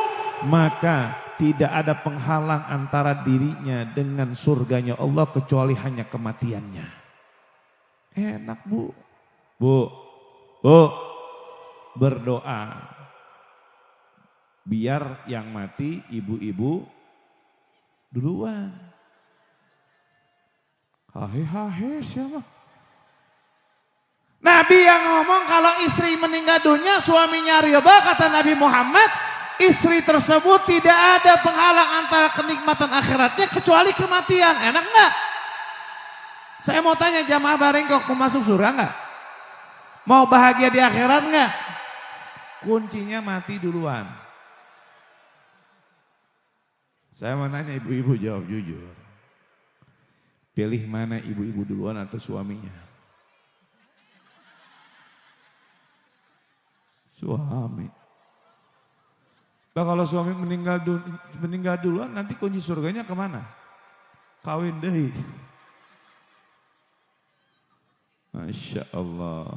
maka tidak ada penghalang antara dirinya dengan surganya Allah kecuali hanya kematiannya. Enak, Bu. Bu, berdoa. Biar yang mati ibu-ibu duluan. Hahe siapa? Nabi yang ngomong kalau istri meninggal dunia suaminya ridha, kata Nabi Muhammad, istri tersebut tidak ada penghalang antara kenikmatan akhiratnya kecuali kematian. Enak nggak? Saya mau tanya jamaah Barengkok, mau masuk surga nggak? Mau bahagia di akhirat nggak? Kuncinya mati duluan. Saya mau nanya ibu-ibu, jawab jujur. Pilih mana ibu-ibu duluan atau suaminya? Suami. Nah, kalau suami meninggal duluan, nanti kunci surganya kemana? Kawin deh. Masya Allah.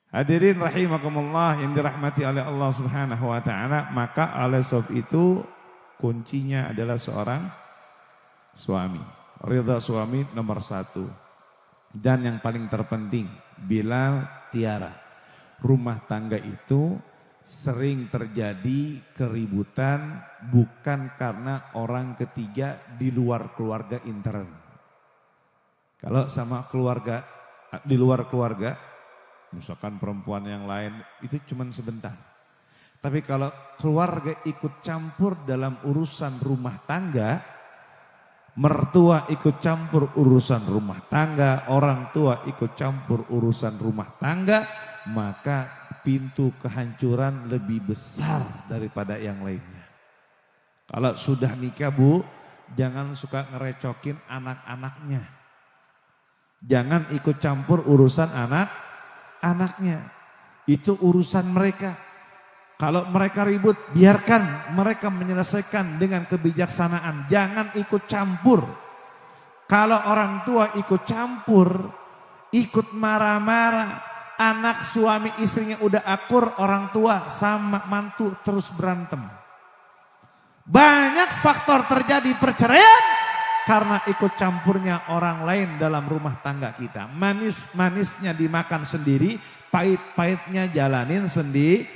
Hadirin rahimakumullah yang dirahmati oleh Allah Subhanahu wa taala, maka oleh sebab itu kuncinya adalah seorang suami. Ridha suami nomor 1. Dan yang paling terpenting, Bilal Tiara. Rumah tangga itu sering terjadi keributan bukan karena orang ketiga di luar keluarga intern. Kalau sama keluarga, di luar keluarga, misalkan perempuan yang lain, itu cuma sebentar. Tapi kalau keluarga ikut campur dalam urusan rumah tangga, mertua ikut campur urusan rumah tangga, orang tua ikut campur urusan rumah tangga, maka pintu kehancuran lebih besar daripada yang lainnya. Kalau sudah nikah, Bu, jangan suka ngerecokin anak-anaknya. Jangan ikut campur urusan anak-anaknya. Itu urusan mereka. Kalau mereka ribut, biarkan mereka menyelesaikan dengan kebijaksanaan. Jangan ikut campur. Kalau orang tua ikut campur, ikut marah-marah, anak suami istrinya udah akur, orang tua sama mantu terus berantem. Banyak faktor terjadi perceraian karena ikut campurnya orang lain dalam rumah tangga kita. Manis-manisnya dimakan sendiri, pahit-pahitnya jalanin sendiri.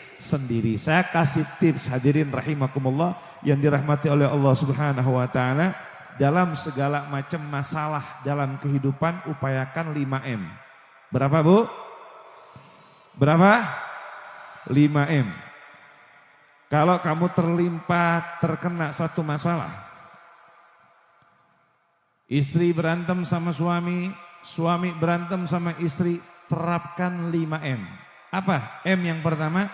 Saya kasih tips, hadirin rahimakumullah yang dirahmati oleh Allah Subhanahu wa taala, dalam segala macam masalah dalam kehidupan upayakan 5M. Berapa, Bu? Berapa? 5M. Kalau kamu terkena satu masalah, istri berantem sama suami, suami berantem sama istri, terapkan 5M. Apa? M yang pertama,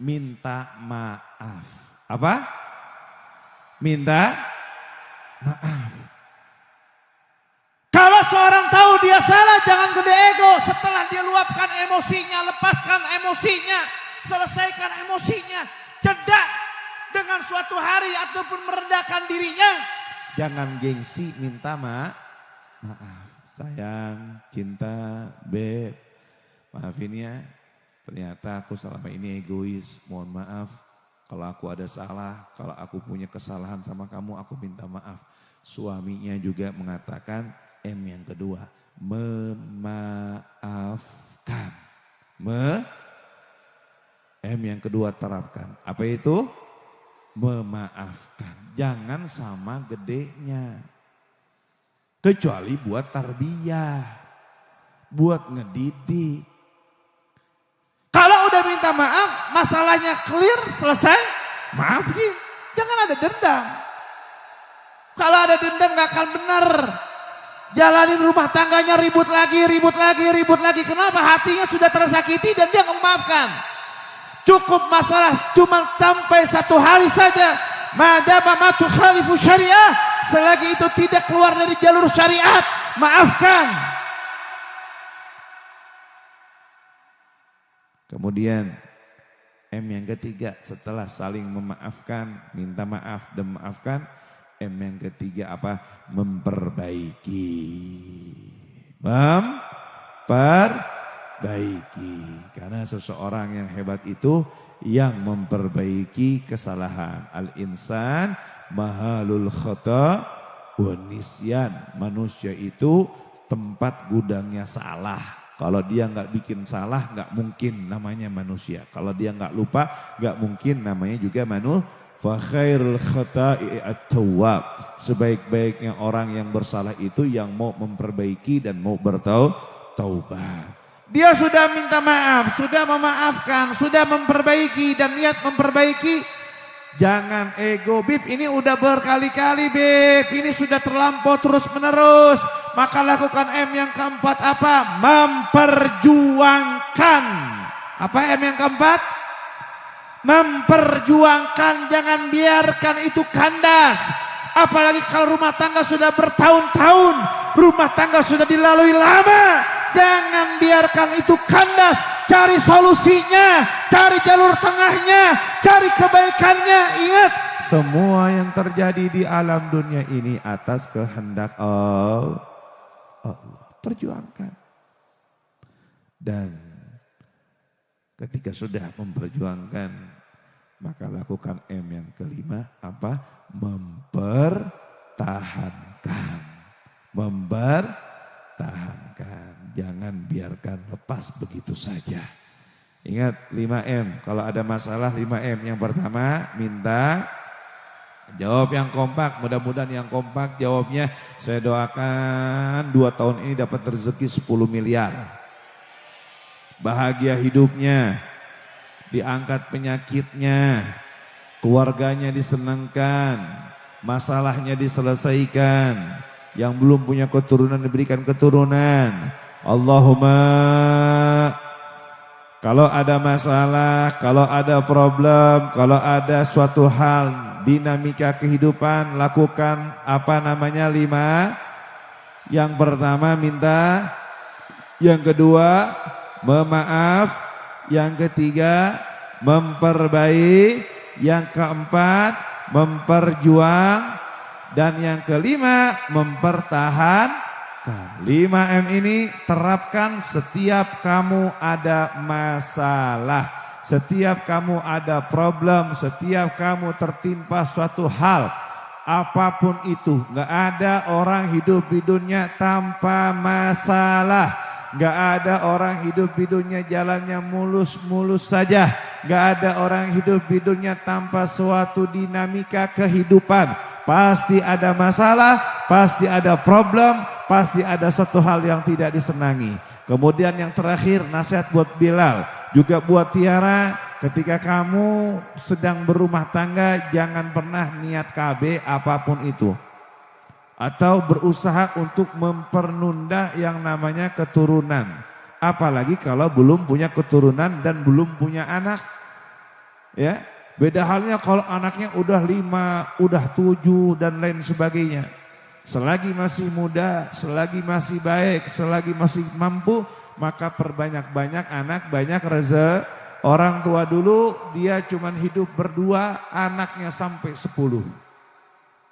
minta maaf. Apa? Minta maaf. Kalau seorang tahu dia salah, jangan gede ego. Setelah dia luapkan emosinya, lepaskan emosinya, selesaikan emosinya, jeda dengan suatu hari ataupun merendahkan dirinya. Jangan gengsi minta maaf. sayang, cinta, beb, maafin ya. Ternyata aku selama ini egois, mohon maaf. Kalau aku ada salah, kalau aku punya kesalahan sama kamu, aku minta maaf. Suaminya juga mengatakan M yang kedua, memaafkan. M yang kedua terapkan. Apa itu? Memaafkan. Jangan sama gedenya. Kecuali buat tarbiyah, buat ngedidik. Kalau udah minta maaf, masalahnya clear, selesai, maafin. Jangan ada dendam. Kalau ada dendam gak akan benar. Jalanin rumah tangganya ribut lagi. Kenapa? Hatinya sudah tersakiti dan dia memaafkan. Cukup masalah cuma sampai 1 hari saja. Madama ma tukhalifu syariah. Selagi itu tidak keluar dari jalur syariat, maafkan. Kemudian M yang ketiga setelah saling memaafkan, minta maaf dan memaafkan. M yang ketiga apa? Memperbaiki. Memperbaiki. Karena seseorang yang hebat itu yang memperbaiki kesalahan. Al-insan mahalul khata wa nisyan. Manusia itu tempat gudangnya salah. Kalau dia nggak bikin salah, nggak mungkin namanya manusia. Kalau dia nggak lupa, nggak mungkin namanya juga manusia. Fa khairul khata'i at-tawwab. Sebaik-baiknya orang yang bersalah itu yang mau memperbaiki dan mau bertaubat. Dia sudah minta maaf, sudah memaafkan, sudah memperbaiki dan niat memperbaiki. Jangan ego, Bib, ini udah berkali-kali, Bib. Ini sudah terlampau terus menerus. Maka lakukan M yang keempat apa? Memperjuangkan. Apa M yang keempat? Memperjuangkan, jangan biarkan itu kandas. Apalagi kalau rumah tangga sudah bertahun-tahun, rumah tangga sudah dilalui lama. Jangan biarkan itu kandas. Cari solusinya, cari jalur tengahnya, cari kebaikannya. Ingat, semua yang terjadi di alam dunia ini atas kehendak Allah. Perjuangkan. Dan ketika sudah memperjuangkan, maka lakukan M yang kelima apa? Mempertahankan. Mempertahankan. Jangan biarkan lepas begitu saja. Ingat 5M. Kalau ada masalah 5M. Yang pertama minta. Jawab yang kompak. Mudah-mudahan yang kompak jawabnya. Saya doakan 2 tahun ini dapat rezeki 10 miliar. Bahagia hidupnya. Diangkat penyakitnya. Keluarganya disenangkan. Masalahnya diselesaikan. Yang belum punya keturunan diberikan keturunan. Allahumma, kalau ada masalah, kalau ada problem, kalau ada suatu hal dinamika kehidupan, lakukan apa namanya 5. Yang pertama minta, yang kedua memaaf, yang ketiga memperbaiki, yang keempat memperjuang, dan yang kelima mempertahankan. 5M ini terapkan setiap kamu ada masalah, setiap kamu ada problem, setiap kamu tertimpa suatu hal, apapun itu. Gak ada orang hidup di dunia tanpa masalah. Gak ada orang hidup di dunia jalannya mulus-mulus saja. Gak ada orang hidup di dunia tanpa suatu dinamika kehidupan. Pasti ada masalah, pasti ada problem, pasti ada suatu hal yang tidak disenangi. Kemudian yang terakhir nasihat buat Bilal, juga buat Tiara, ketika kamu sedang berumah tangga jangan pernah niat KB apapun itu. Atau berusaha untuk mempernunda yang namanya keturunan. Apalagi kalau belum punya keturunan dan belum punya anak. Ya, beda halnya kalau anaknya udah 5, udah 7 dan lain sebagainya. Selagi masih muda, selagi masih baik, selagi masih mampu, maka perbanyak-banyak anak, banyak rezeki. Orang tua dulu dia cuman hidup berdua, anaknya sampai 10.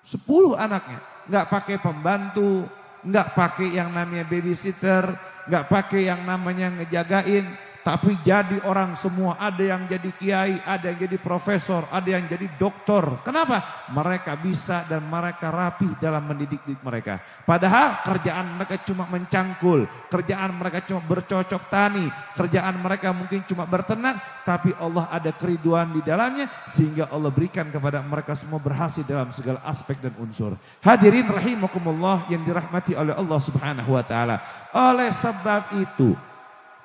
10 anaknya, nggak pakai pembantu, nggak pakai yang namanya babysitter, nggak pakai yang namanya ngejagain, tapi jadi orang semua. Ada yang jadi kiai, ada yang jadi profesor, ada yang jadi doktor. Kenapa? Mereka bisa dan mereka rapi dalam mendidik mereka. Padahal kerjaan mereka cuma mencangkul, kerjaan mereka cuma bercocok tani, kerjaan mereka mungkin cuma bertenang, tapi Allah ada keriduan di dalamnya sehingga Allah berikan kepada mereka semua berhasil dalam segala aspek dan unsur. Hadirin rahimakumullah yang dirahmati oleh Allah Subhanahu wa taala.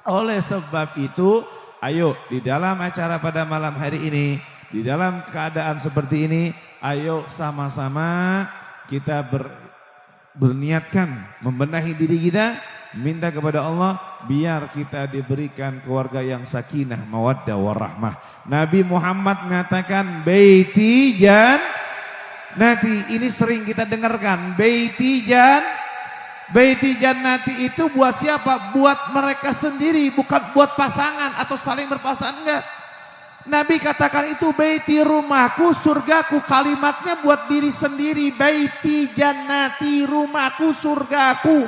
Oleh sebab itu, ayo di dalam acara pada malam hari ini, di dalam keadaan seperti ini, ayo sama-sama kita berniatkan membenahi diri kita, minta kepada Allah biar kita diberikan keluarga yang sakinah, mawaddah, warahmah. Nabi Muhammad mengatakan baiti jannati, ini sering kita dengarkan, baiti jannati itu buat siapa? Buat mereka sendiri, bukan buat pasangan atau saling berpasangan, enggak. Nabi katakan itu baiti, rumahku, surgaku. Kalimatnya buat diri sendiri, baiti jannati, rumahku, surgaku.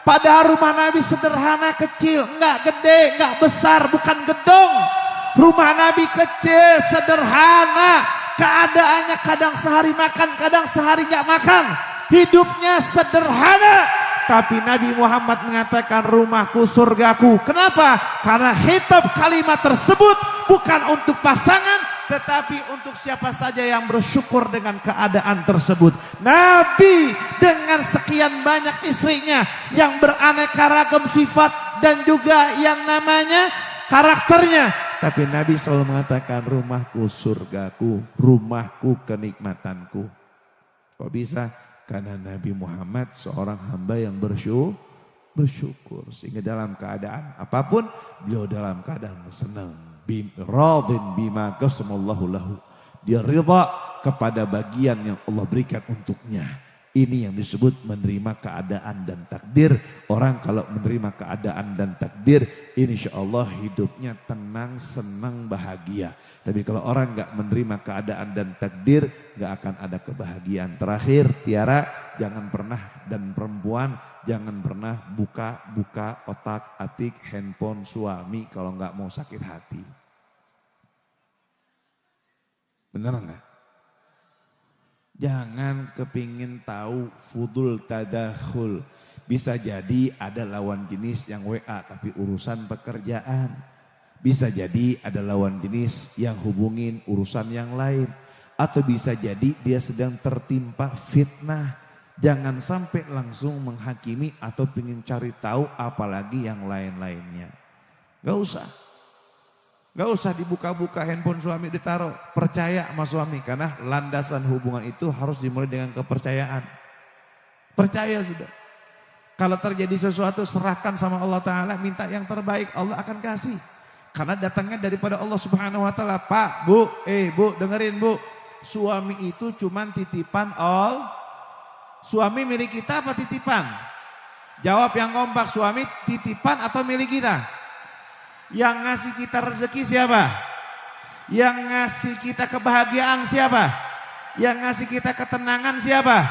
Padahal rumah Nabi sederhana, kecil, enggak gede, enggak besar, bukan gedung. Rumah Nabi kecil, sederhana, keadaannya kadang sehari makan, kadang sehari enggak makan. Hidupnya sederhana. Tapi Nabi Muhammad mengatakan rumahku, surgaku. Kenapa? Karena khitab kalimat tersebut bukan untuk pasangan, tetapi untuk siapa saja yang bersyukur dengan keadaan tersebut. Nabi dengan sekian banyak istrinya yang beraneka ragam sifat dan juga yang namanya karakternya. Tapi Nabi selalu mengatakan rumahku, surgaku, rumahku, kenikmatanku. Kok bisa? Karena Nabi Muhammad seorang hamba yang bersyukur. Sehingga dalam keadaan apapun, beliau dalam keadaan senang. Radin bima qasamallahu lahu. Dia ridha kepada bagian yang Allah berikan untuknya. Ini yang disebut menerima keadaan dan takdir. Orang kalau menerima keadaan dan takdir, insya Allah hidupnya tenang, senang, bahagia. Tapi kalau orang nggak menerima keadaan dan takdir, nggak akan ada kebahagiaan. Terakhir, Tiara, jangan pernah, dan perempuan jangan pernah buka otak-atik handphone suami kalau nggak mau sakit hati. Bener nggak? Jangan kepingin tahu fudul tadakhul. Bisa jadi ada lawan jenis yang WA tapi urusan pekerjaan. Bisa jadi ada lawan jenis yang hubungin urusan yang lain. Atau bisa jadi dia sedang tertimpa fitnah. Jangan sampai langsung menghakimi atau ingin cari tahu apalagi yang lain-lainnya. Gak usah. Gak usah dibuka-buka handphone suami ditaruh. Percaya sama suami. Karena landasan hubungan itu harus dimulai dengan kepercayaan. Percaya sudah. Kalau terjadi sesuatu serahkan sama Allah Ta'ala. Minta yang terbaik, Allah akan kasih. Karena datangnya daripada Allah Subhanahu Wa Ta'ala. Pak, bu, bu, dengerin bu. Suami itu cuman titipan all. Suami milik kita apa titipan? Jawab yang kompak. Suami titipan atau milik kita? Yang ngasih kita rezeki siapa? Yang ngasih kita kebahagiaan siapa? Yang ngasih kita ketenangan siapa?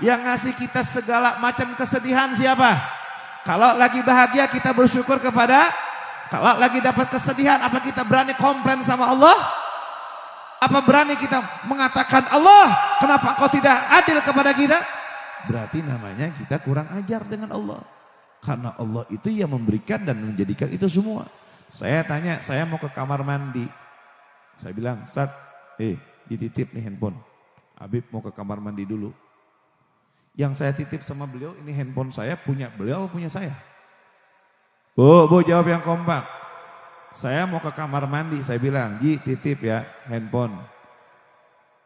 Yang ngasih kita segala macam kesedihan siapa? Kalau lagi bahagia kita bersyukur kepada, kalau lagi dapat kesedihan apa kita berani komplain sama Allah? Apa berani kita mengatakan Allah kenapa engkau tidak adil kepada kita? Berarti namanya kita kurang ajar dengan Allah. Karena Allah itu yang memberikan dan menjadikan itu semua. Saya tanya, saya mau ke kamar mandi. Saya bilang, Ustaz, dititip nih handphone. Habib mau ke kamar mandi dulu. Yang saya titip sama beliau, ini handphone saya punya beliau atau punya saya? Bu, jawab yang kompak. Saya mau ke kamar mandi, saya bilang, Ji titip ya handphone.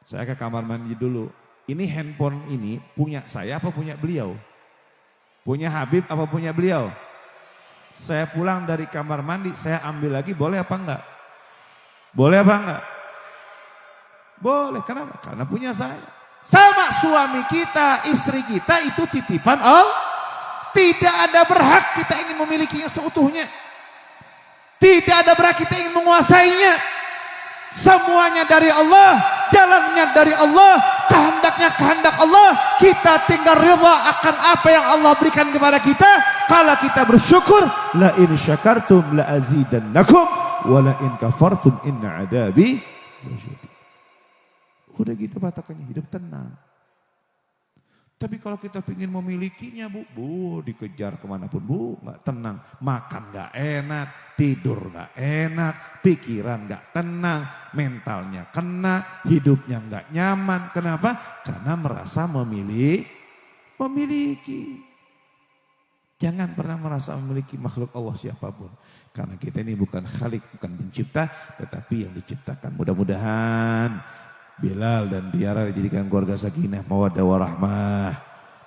Saya ke kamar mandi dulu. Ini handphone ini punya saya apa punya beliau? Punya Habib apa punya beliau? Saya pulang dari kamar mandi, saya ambil lagi, boleh apa enggak? Boleh apa enggak? Boleh, kenapa? Karena punya saya. Sama suami kita, istri kita itu titipan Allah. Tidak ada berhak kita ingin memilikinya seutuhnya. Tidak ada berhak kita ingin menguasainya. Semuanya dari Allah, jalannya dari Allah, kehendaknya kehendak Allah. Kita tinggal rida akan apa yang Allah berikan kepada kita. Kalau kita bersyukur, la in syakartum la azidannakum wa la in kafartum inna adabi lasyadid. Udah gitu patokannya, hidup tenang. Tapi kalau kita ingin memilikinya bu, dikejar kemanapun bu, nggak tenang. Makan nggak enak, tidur nggak enak, pikiran nggak tenang, mentalnya kena, hidupnya nggak nyaman. Kenapa? Karena merasa memiliki. Jangan pernah merasa memiliki makhluk Allah siapapun. Karena kita ini bukan khalik, bukan pencipta, tetapi yang diciptakan. Mudah-mudahan Bilal dan Tiara dijadikan keluarga sakinah, mawaddah warahmah.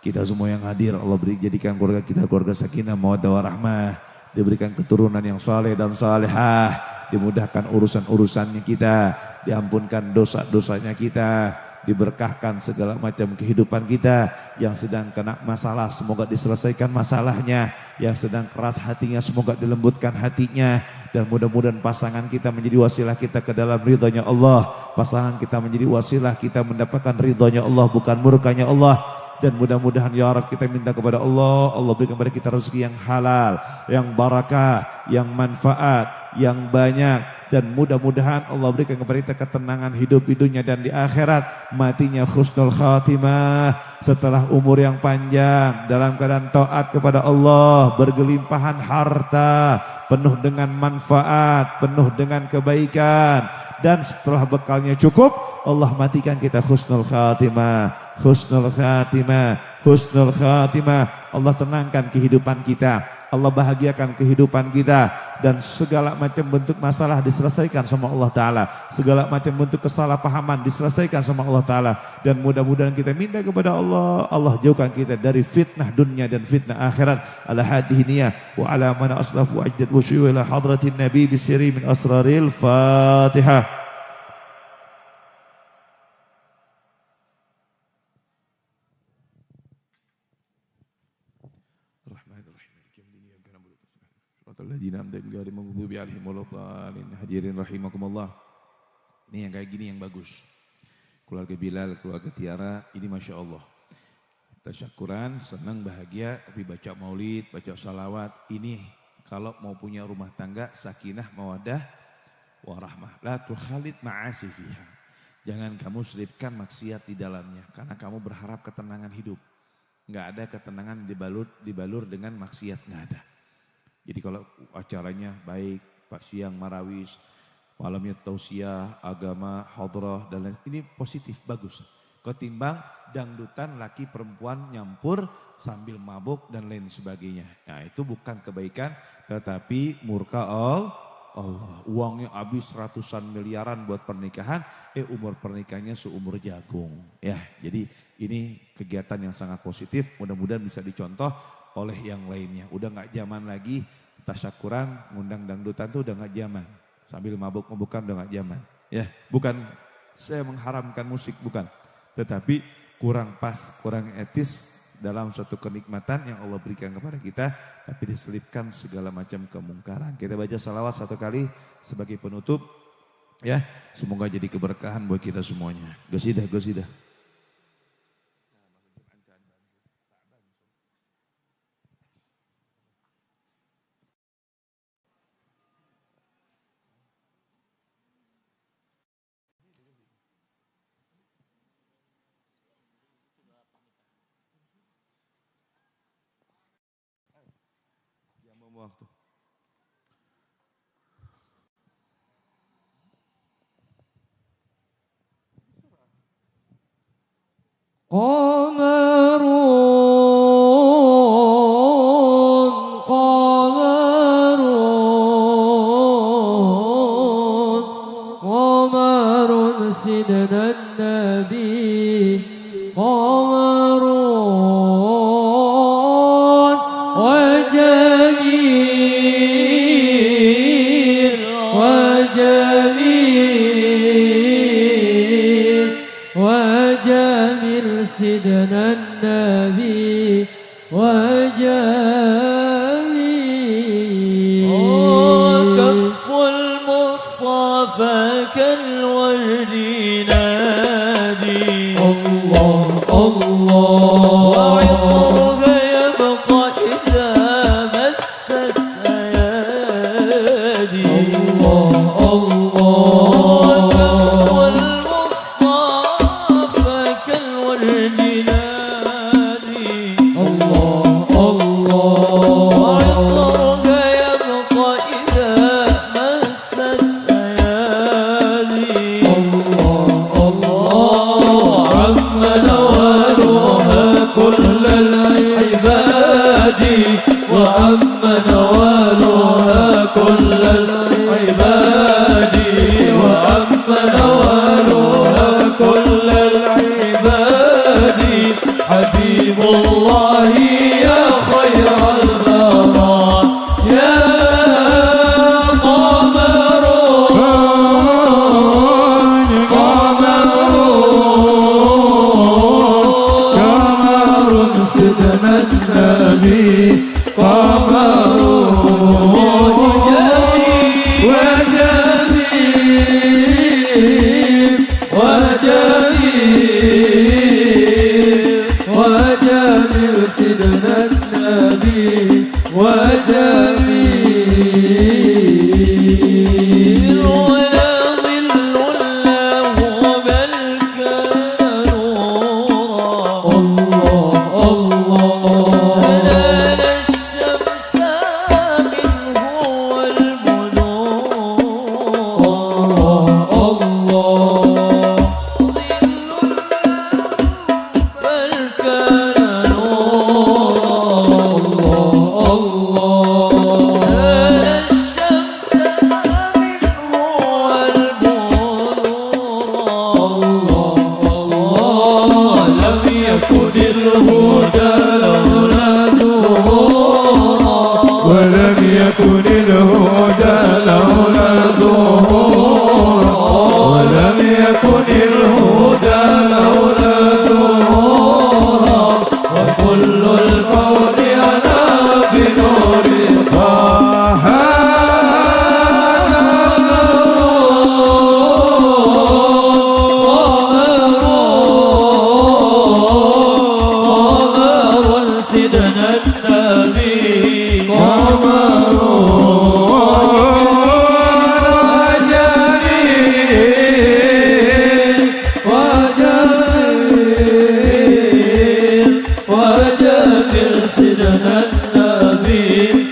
Kita semua yang hadir Allah jadikan keluarga kita keluarga sakinah, mawaddah warahmah. Diberikan keturunan yang saleh dan salehah, dimudahkan urusan-urusannya kita, diampunkan dosa-dosanya kita, diberkahkan segala macam kehidupan kita. Yang sedang kena masalah semoga diselesaikan masalahnya, yang sedang keras hatinya semoga dilembutkan hatinya. Dan mudah-mudahan pasangan kita menjadi wasilah kita ke dalam ridhonya Allah. Pasangan kita menjadi wasilah kita mendapatkan ridhonya Allah, bukan murkanya Allah. Dan mudah-mudahan ya Rabb kita minta kepada Allah, Allah berikan kepada kita rezeki yang halal, yang barakah, yang manfaat, yang banyak. Dan mudah-mudahan Allah berikan kepada kita ketenangan hidup di dunia dan di akhirat. Matinya husnul khatimah setelah umur yang panjang dalam keadaan taat kepada Allah, bergelimpahan harta, penuh dengan manfaat, penuh dengan kebaikan. Dan setelah bekalnya cukup, Allah matikan kita husnul khatimah. Husnul khatimah, husnul khatimah. Allah tenangkan kehidupan kita, Allah bahagiakan kehidupan kita. Dan segala macam bentuk masalah diselesaikan sama Allah Ta'ala. Segala macam bentuk kesalahpahaman diselesaikan sama Allah Ta'ala. Dan mudah-mudahan kita minta kepada Allah, Allah jauhkan kita dari fitnah dunia dan fitnah akhirat. Ala hadihi niyah wa ala mana aslafu ajdad wa syuhu ila hadratin nabi bisiri min asraril Fatihah. Hadirin rahimakumullah. Ini yang kayak gini yang bagus. Keluarga Bilal, keluarga Tiara, ini Masya Allah. Tasyakuran, senang, bahagia, tapi baca maulid, baca salawat. Ini kalau mau punya rumah tangga, sakinah, mawadah, warahmah. La tukhalid ma'asi fiha. Jangan kamu selipkan maksiat di dalamnya. Karena kamu berharap ketenangan hidup. Nggak ada ketenangan dibalur dengan maksiat, nggak ada. Jadi kalau acaranya baik, Pak Siang Marawis, malamnya tausiah, agama, hadrah, dan lain ini positif, bagus. Ketimbang dangdutan laki perempuan nyampur sambil mabuk dan lain sebagainya. Nah itu bukan kebaikan, tetapi murka Allah. Uangnya habis ratusan miliaran buat pernikahan, umur pernikahannya seumur jagung. Ya, jadi ini kegiatan yang sangat positif, mudah-mudahan bisa dicontoh oleh yang lainnya. Udah gak zaman lagi tasyakuran, ngundang dangdutan tuh udah gak zaman. Sambil mabuk-mabukan udah gak zaman. Ya, bukan saya mengharamkan musik, bukan. Tetapi kurang pas, kurang etis dalam suatu kenikmatan yang Allah berikan kepada kita. Tapi diselipkan segala macam kemungkaran. Kita baca salawat satu kali sebagai penutup. Ya, semoga jadi keberkahan buat kita semuanya. Gosidah, gosidah. Waktu. Qamarun sidna nabi سيدنا النبي وجميل كف المصطفى كالوالد وأما نوالها كل العباد وأما نوالها كل العباد حبيب الله يا خير البراء يا قمر سيدنا النبي قمر وجميل سيدنا النبي وجميل ولا ظل له بل كان نورا نال الشمس منه والبدور بل كان ولم يكن الهدى لولا ظهورا ولم يكن الهدى لولا ظهورا وكل الكون أنا بنور طه قمر سيدنا النبي قمر وجميل سيدنا النبي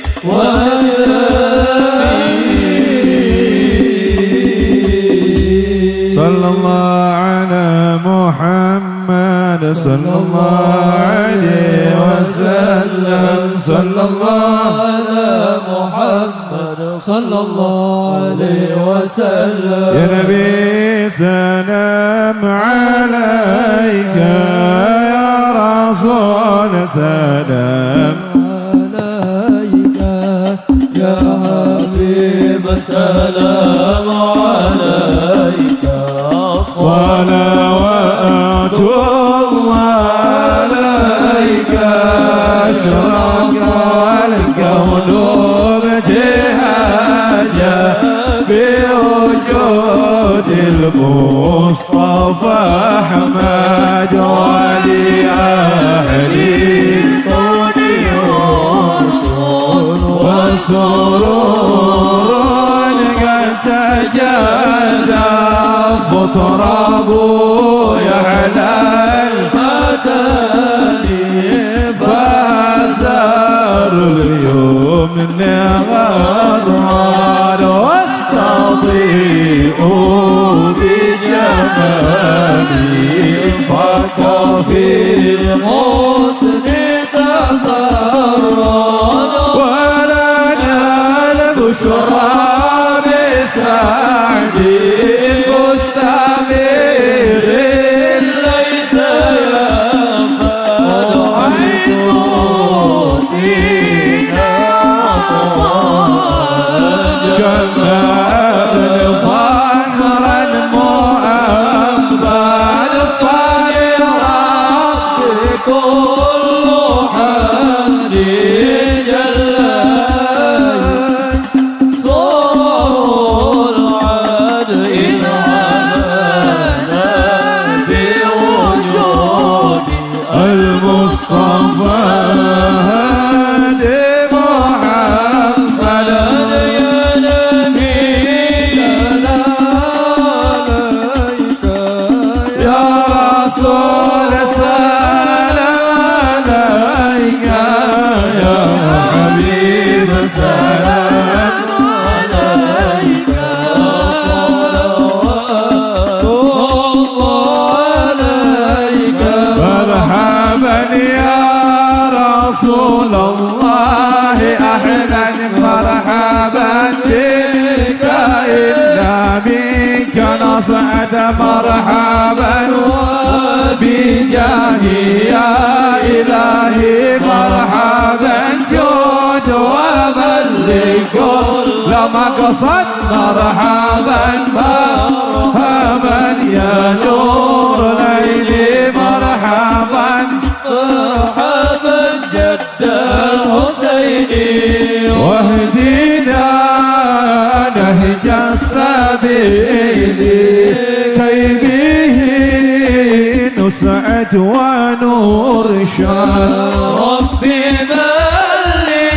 وجميل صلى الله على محمد صلى الله عليه وسلم صلى الله على محمد صلى الله عليه وسلم يا نبي سلام عليك يا رسول سلام عليك يا حبيب سلام عليك صلوات الله عليك أشرق الكون ابتهاجا بوجود المصطفى أحمد ولأهل الكون وسرور قد تجلى فطرب يحلى المداني فازار اليمن غرار واستضيء بجمالي فكفي الحسن تضرر ولنا البشرى بسعد مستمر ليس يفعل عين فينا جمال فخرا مؤبل فلرب كل حمد جل صور العد إذا بوجود المصطفى هادي محمد يا نبي سلام عليك يا رسول سلام عليك يا حبيب سلام عليك صلوات الله عليك مرحبا يا رسول الله وسعد مرحبا بجاهي يا إلهي مرحبا جود وبلغ كل مقصد مرحبا مرحبا يا نور ليلي مرحبا مرحبا جد الحسين واهدنا نهج السبيل كي به نسعد ونرشد ربي بلي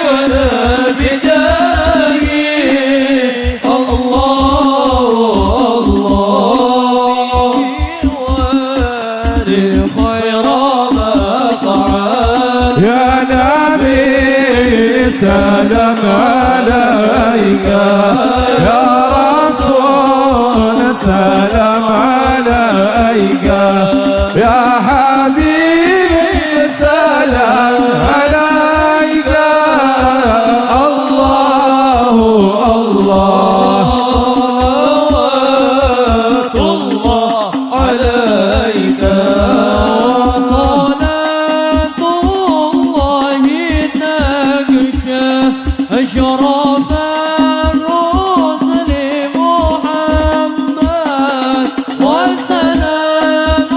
ولا بجاهي الله ولي خير مقعد يا نبي سلام عليك يا رسول سلام عليك يا حبيبي سلام عليك الله الله الله عليك صلاة الله تغشى أشرف الرسل محمد وسلام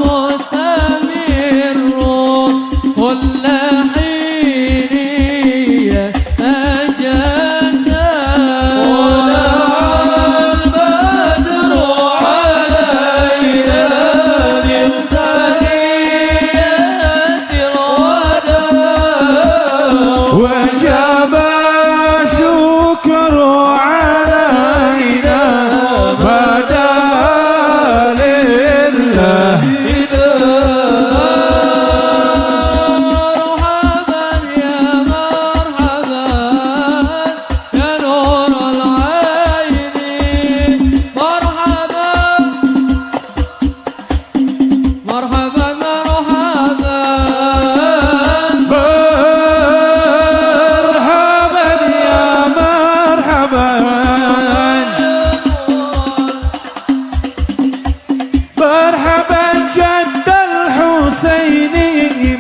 مستمر كل حين أجد البدر علينا من ثنيات الوداع وجب الشكر علينا فدا لله مرحبا يا مرحبا يا نور العين مرحبا مرحبا مرحبا مرحبا يا مرحبا مرحبا جد الحسين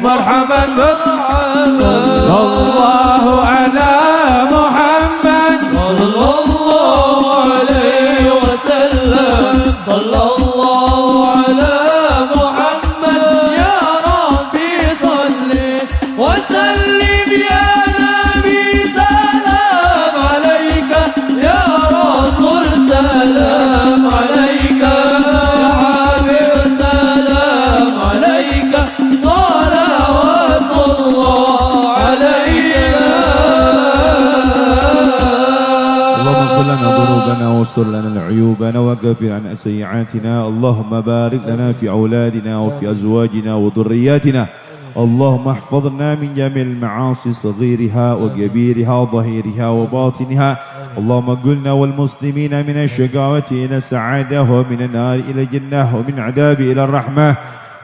مرحبا مرحبا الله على محمد صلى الله عليه وسلم صلى الله على محمد يا ربي صل وسلم يا نبي سلام عليك يا رسول سلام عليك يا حبيب سلام عليك صلوات الله عليك اللهم اغفر لنا ذنوبنا واستر لنا عيوبنا وكفر عن سيئاتنا. اللهم بارك لنا في أولادنا وفي أزواجنا وذرياتنا. اللهم احفظنا من جميع المعاصي صغيرها وكبيرها وظهيرها وباطنها. اللهم قلنا والمسلمين من الشقاوة إلى السعادة ومن النار إلى الجنة ومن العذاب إلى الرحمة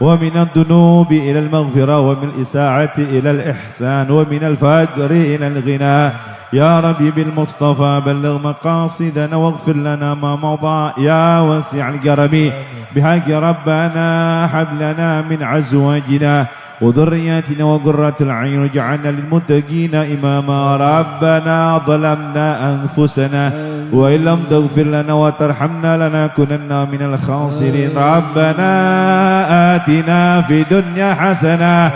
ومن الذنوب إلى المغفرة ومن الإساءة إلى الإحسان ومن الفقر إلى الغنى. يا ربي بالمصطفى بلغ مقاصدنا واغفر لنا ما مضى يا واسع الكرم بحق ربنا هب لنا من أزواجنا وذرياتنا وقرة العين واجعلنا للمتقين إماما. ربنا ظلمنا أنفسنا وإن لم تغفر لنا وترحمنا لنكونن من الخاسرين. ربنا آتنا في الدنيا حسنة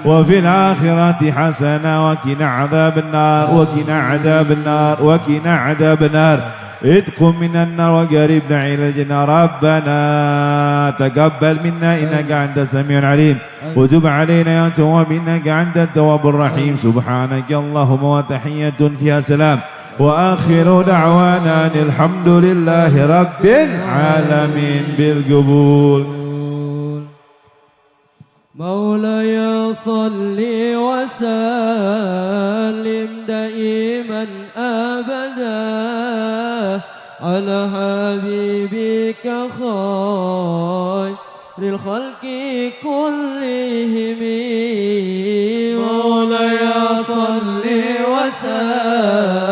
وفي الآخرة حسنة وقنا عذاب النار وقنا عذاب النار وقنا عذاب النار. اتق من النار وقربنا إلى الجنة. ربنا تقبل منا إنك أنت السميع العليم وتب علينا يا تواب إنك أنت التواب الرحيم. سبحانك اللهم وتحية فيها سلام وآخر دعوانا أن الحمد لله رب العالمين بالقبول. مولاي صل وسلم دائما أبدا على حبيبك خير للخلق كلهم. مولاي صل وسلم